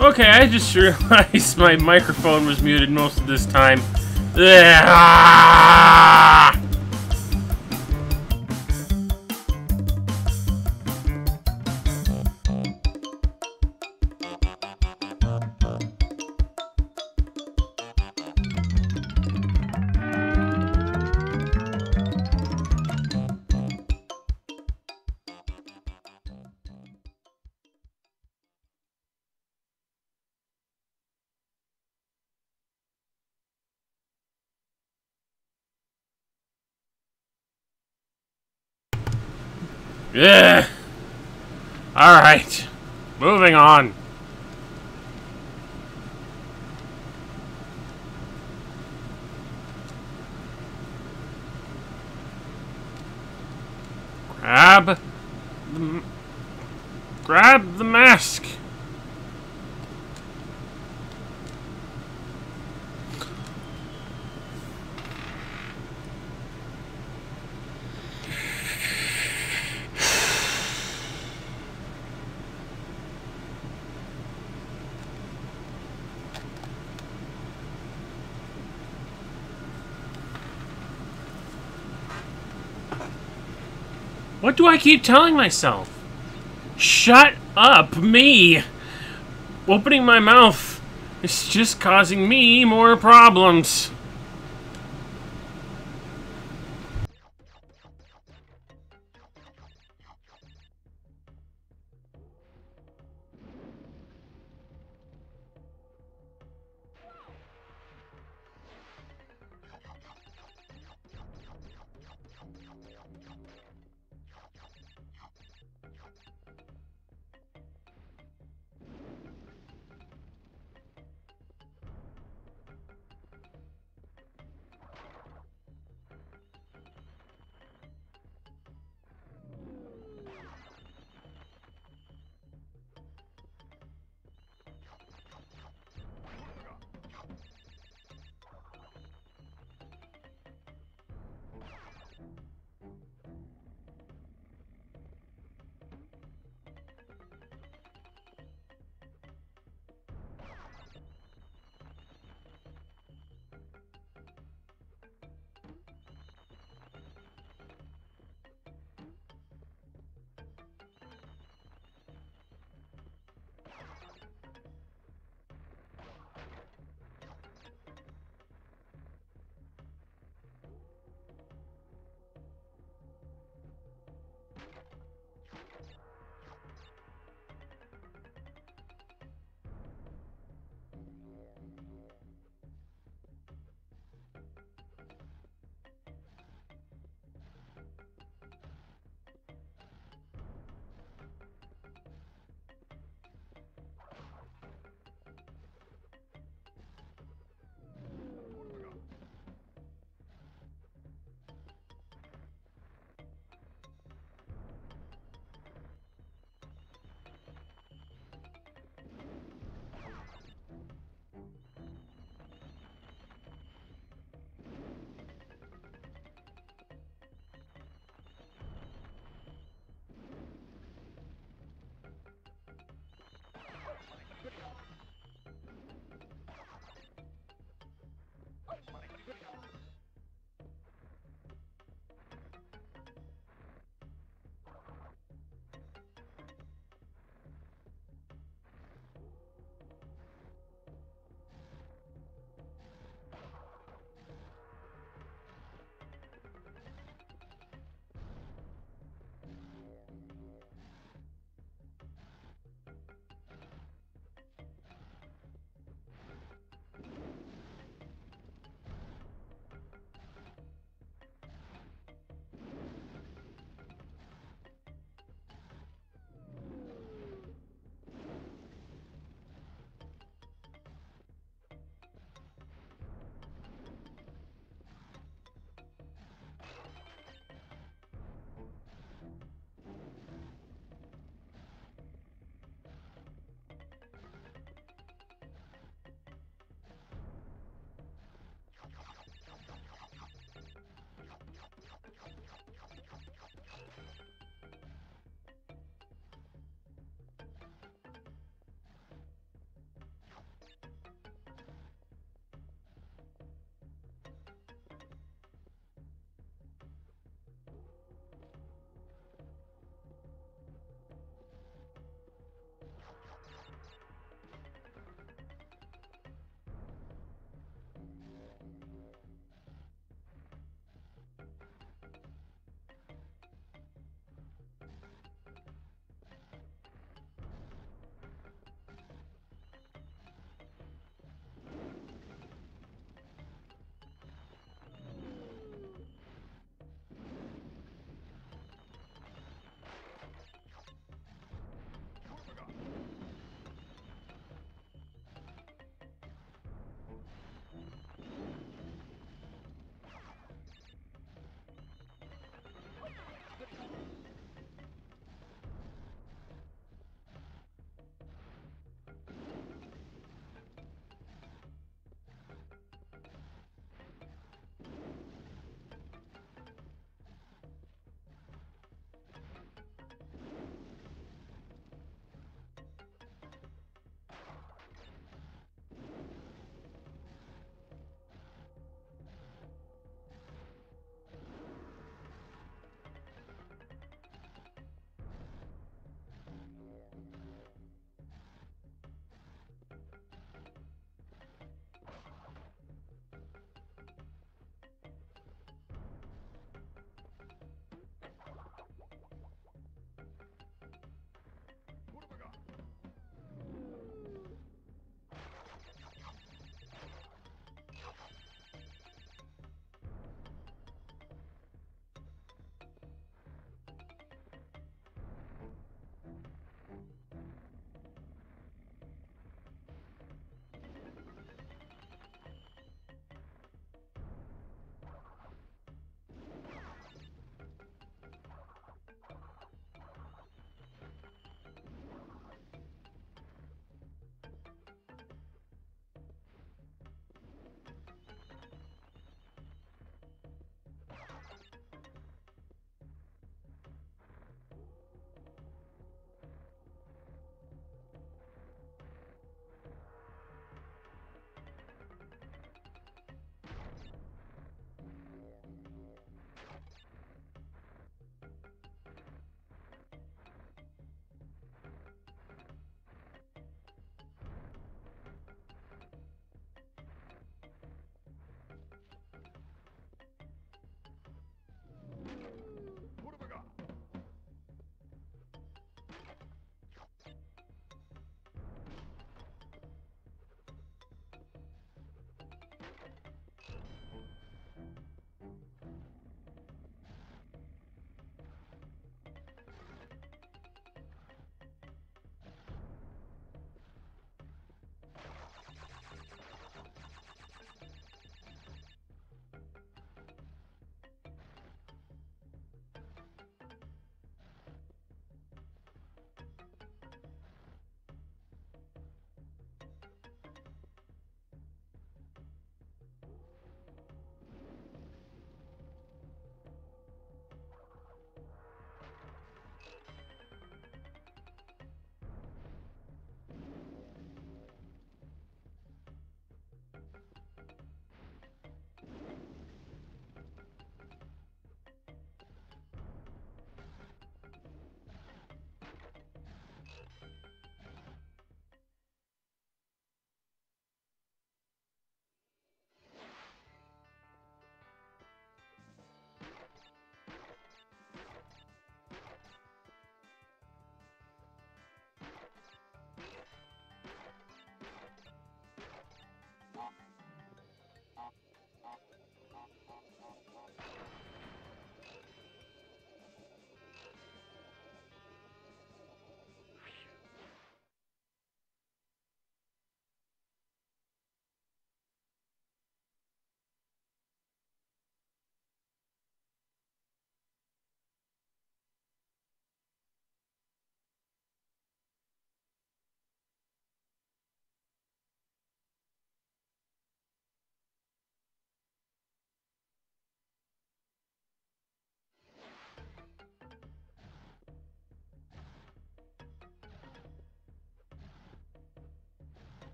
Okay, I just realized my microphone was muted most of this time. Ah! Yeah. All right. Moving on. Grab the mask. What do I keep telling myself? Shut up, me! Opening my mouth is just causing me more problems.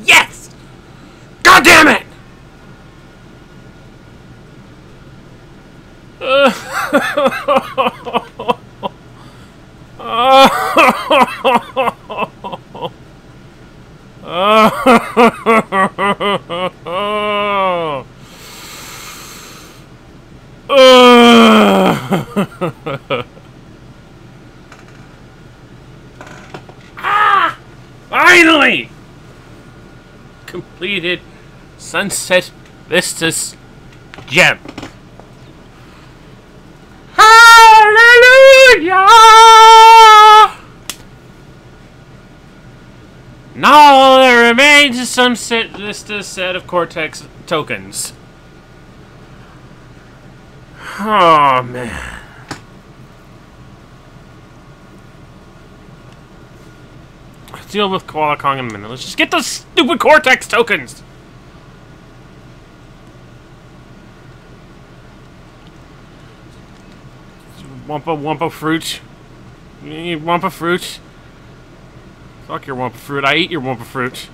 Yes! God damn it! Finally! Completed Sunset Vistas gem. Hallelujah! Now all that remains is Sunset Vistas set of Cortex tokens. Oh, man. Let's deal with Koala Kong in a minute. Let's just get those stupid Cortex tokens! Wumpa Wumpa fruit. You need Wumpa fruit. Fuck your Wumpa fruit. I eat your Wumpa fruit.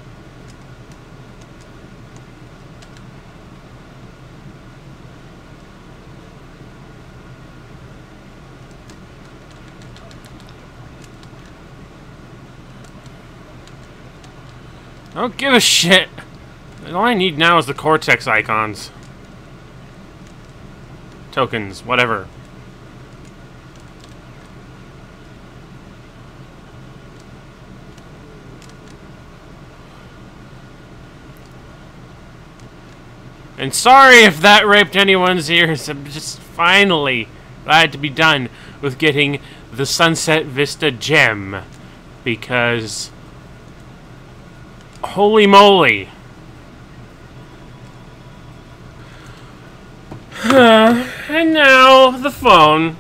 I don't give a shit. All I need now is the Cortex icons. Tokens, whatever. And sorry if that raped anyone's ears. I'm just finally glad to be done with getting the Sunset Vista gem. Because... holy moly. And now, the phone.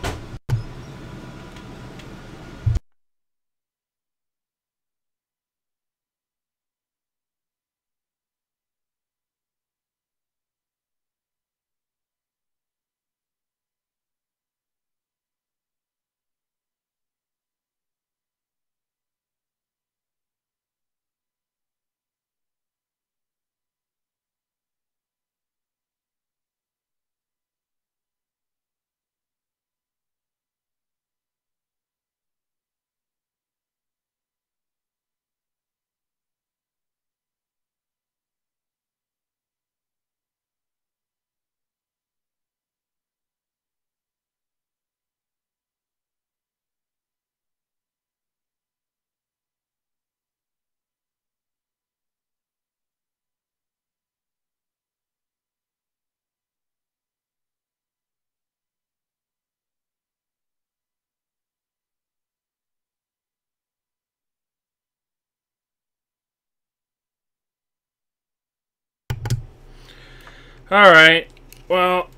Alright, well,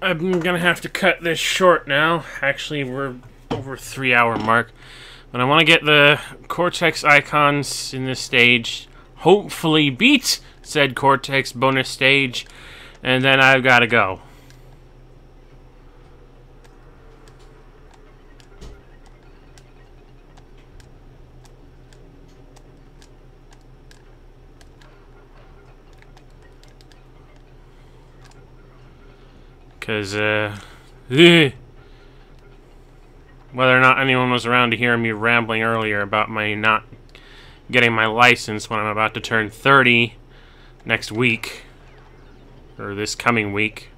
I'm gonna have to cut this short now. Actually, we're over 3-hour mark. But I want to get the Cortex icons in this stage. Hopefully beat said Cortex bonus stage. And then I've got to go. Because, whether or not anyone was around to hear me rambling earlier about my not getting my license when I'm about to turn 30 next week, or this coming week.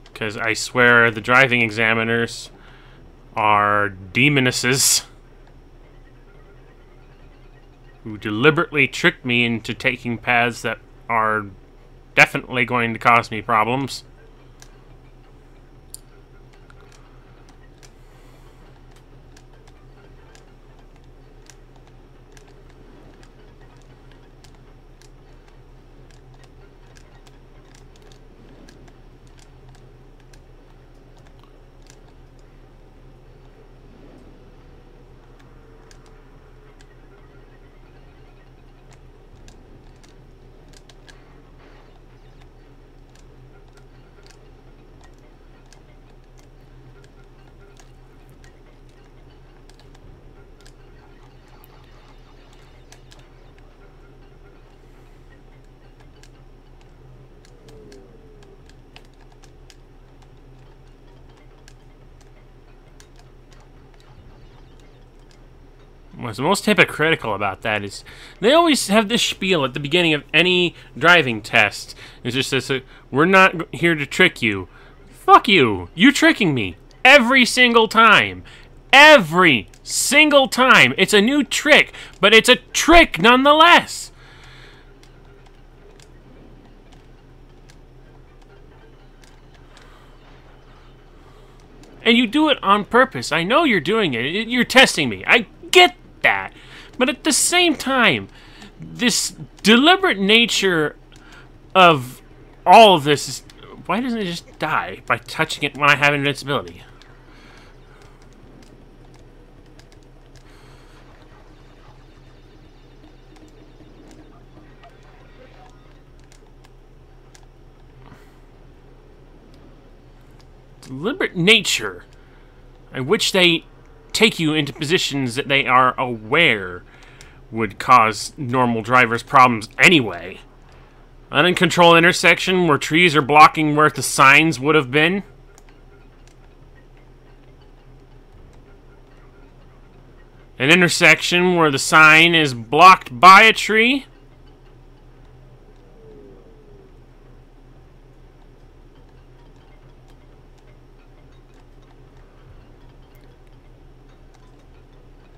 Because I swear the driving examiners are demonesses who deliberately tricked me into taking paths that are definitely going to cause me problems. what's most hypocritical about that is they always have this spiel at the beginning of any driving test. It's just this, we're not here to trick you. Fuck you. You're tricking me. Every single time. Every single time. It's a new trick, but it's a trick nonetheless. And you do it on purpose. I know you're doing it. You're testing me. I get that. But at the same time, this deliberate nature of all of this is... Why doesn't it just die by touching it when I have invincibility? Deliberate nature in which they take you into positions that they are aware would cause normal drivers problems anyway. An uncontrolled intersection where trees are blocking where the signs would have been. An intersection where the sign is blocked by a tree.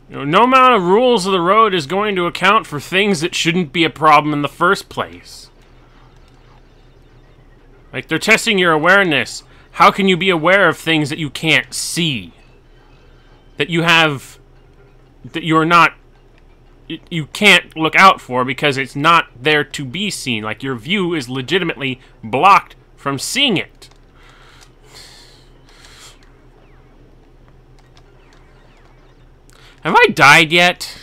No amount of rules of the road is going to account for things that shouldn't be a problem in the first place. Like, they're testing your awareness. How can you be aware of things that you can't see? That you have... that you're not... you can't look out for because it's not there to be seen. Like, your view is legitimately blocked from seeing it. Have I died yet?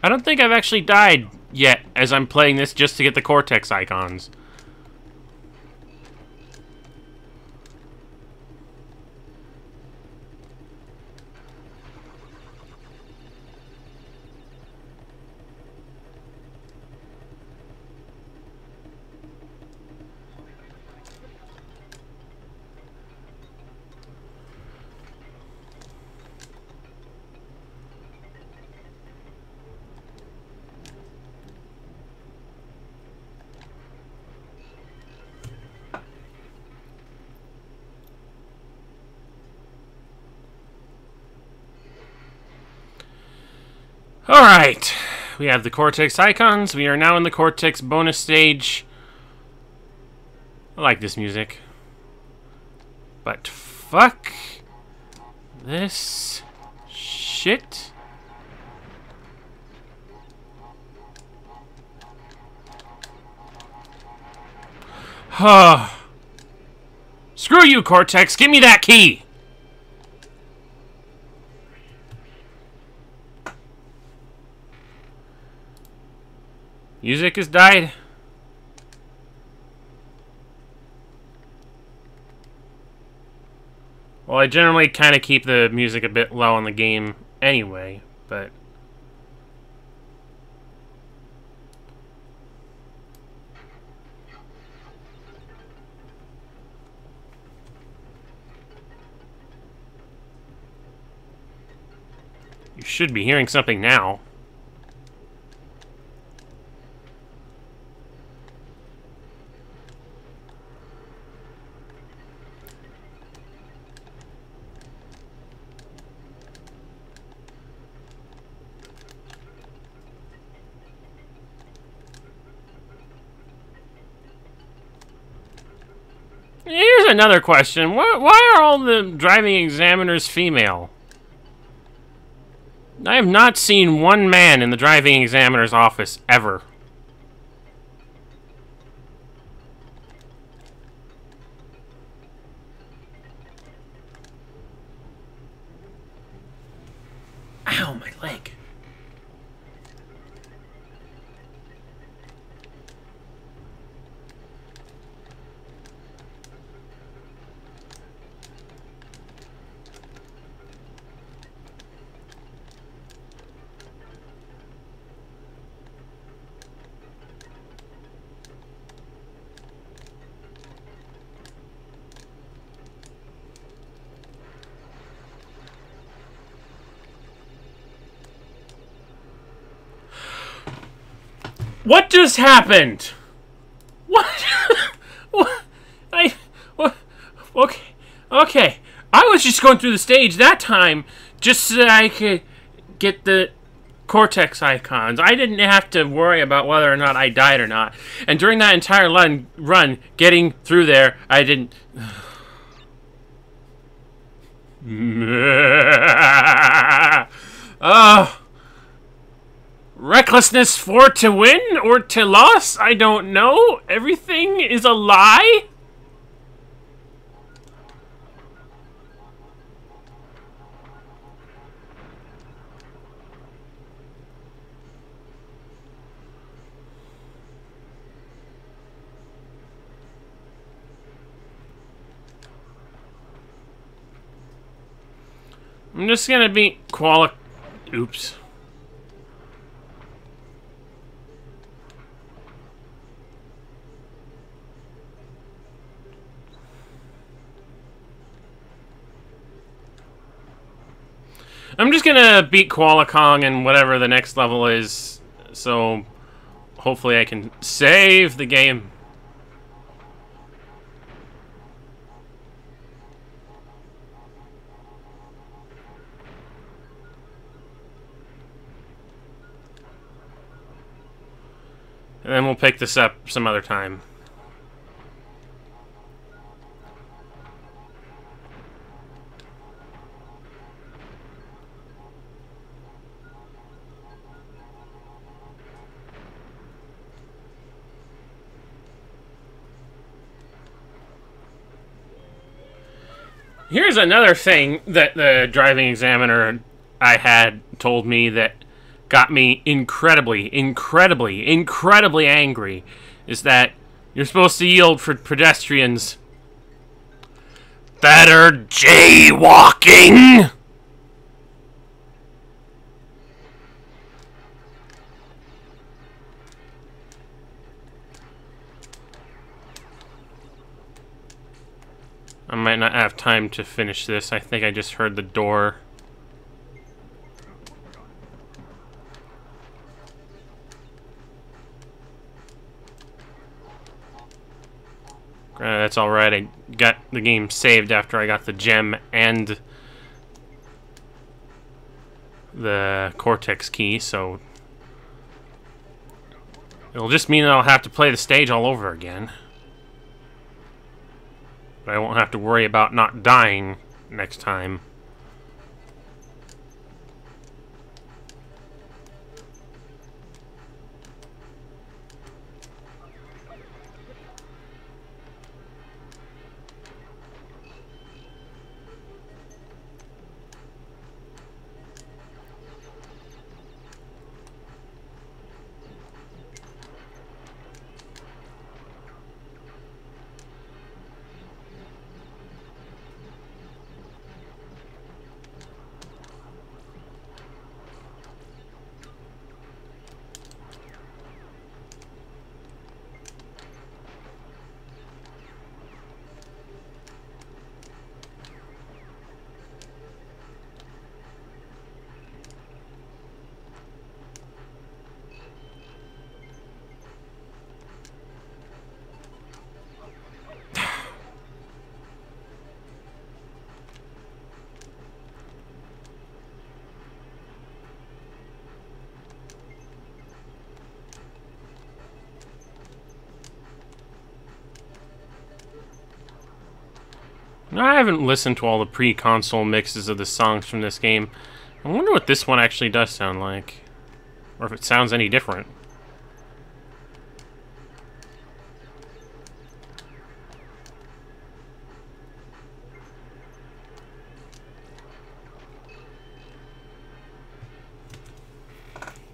I don't think I've actually died yet as I'm playing this just to get the Cortex icons. Alright, we have the Cortex icons. We are now in the Cortex bonus stage. I like this music. But fuck this shit. Screw you, Cortex. Give me that key. Music has died. Well, I generally kind of keep the music a bit low in the game anyway, but... you should be hearing something now. Here's another question. Why are all the driving examiners female? I have not seen one man in the driving examiner's office, ever. Ow, my leg. What just happened? What? What? What? Okay. Okay. I was just going through the stage that time just so that I could get the Cortex icons. I didn't have to worry about whether or not I died or not. And during that entire run getting through there, I didn't... Recklessness for to win or to loss? I don't know. Everything is a lie? I'm just gonna be Oops. I'm just gonna beat Koala and whatever the next level is, so hopefully I can save the game. And then we'll pick this up some other time. Here's another thing that the driving examiner I had told me that got me incredibly angry, is that you're supposed to yield for pedestrians that are jaywalking! I might not have time to finish this. I think I just heard the door. That's alright. I got the game saved after I got the gem and the Cortex key, so it'll just mean that I'll have to play the stage all over again. But I won't have to worry about not dying next time. No, I haven't listened to all the pre-console mixes of the songs from this game. I wonder what this one actually does sound like. Or if it sounds any different.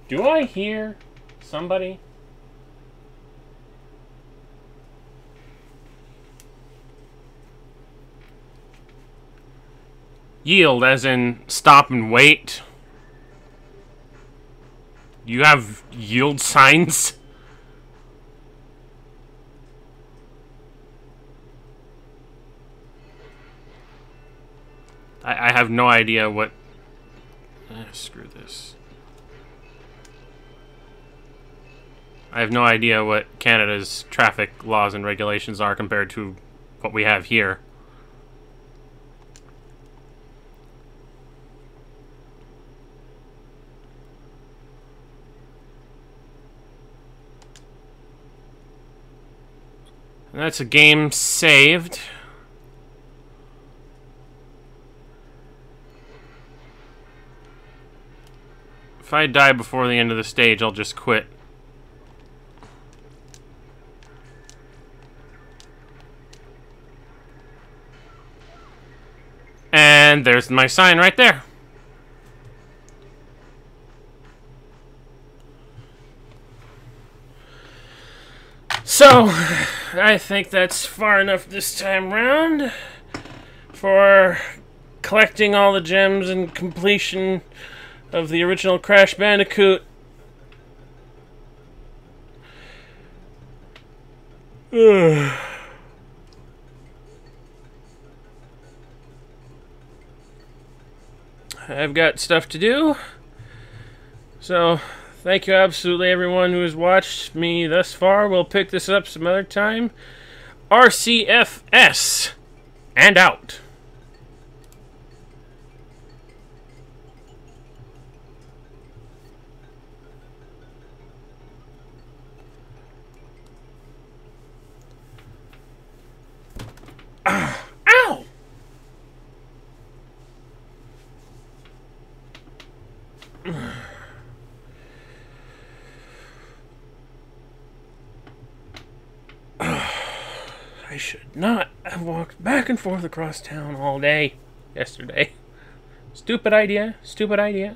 Do I hear somebody? Yield, as in stop and wait. You have yield signs? I have no idea what... screw this. I have no idea what Canada's traffic laws and regulations are compared to what we have here. And that's a game saved. If I die before the end of the stage, I'll just quit. And there's my sign right there. So, I think that's far enough this time round for collecting all the gems and completion of the original Crash Bandicoot. I've got stuff to do. So, thank you absolutely everyone who has watched me thus far. We'll pick this up some other time. RCFS and out. Ow! I should not have walked back and forth across town all day yesterday. Stupid idea. Stupid idea.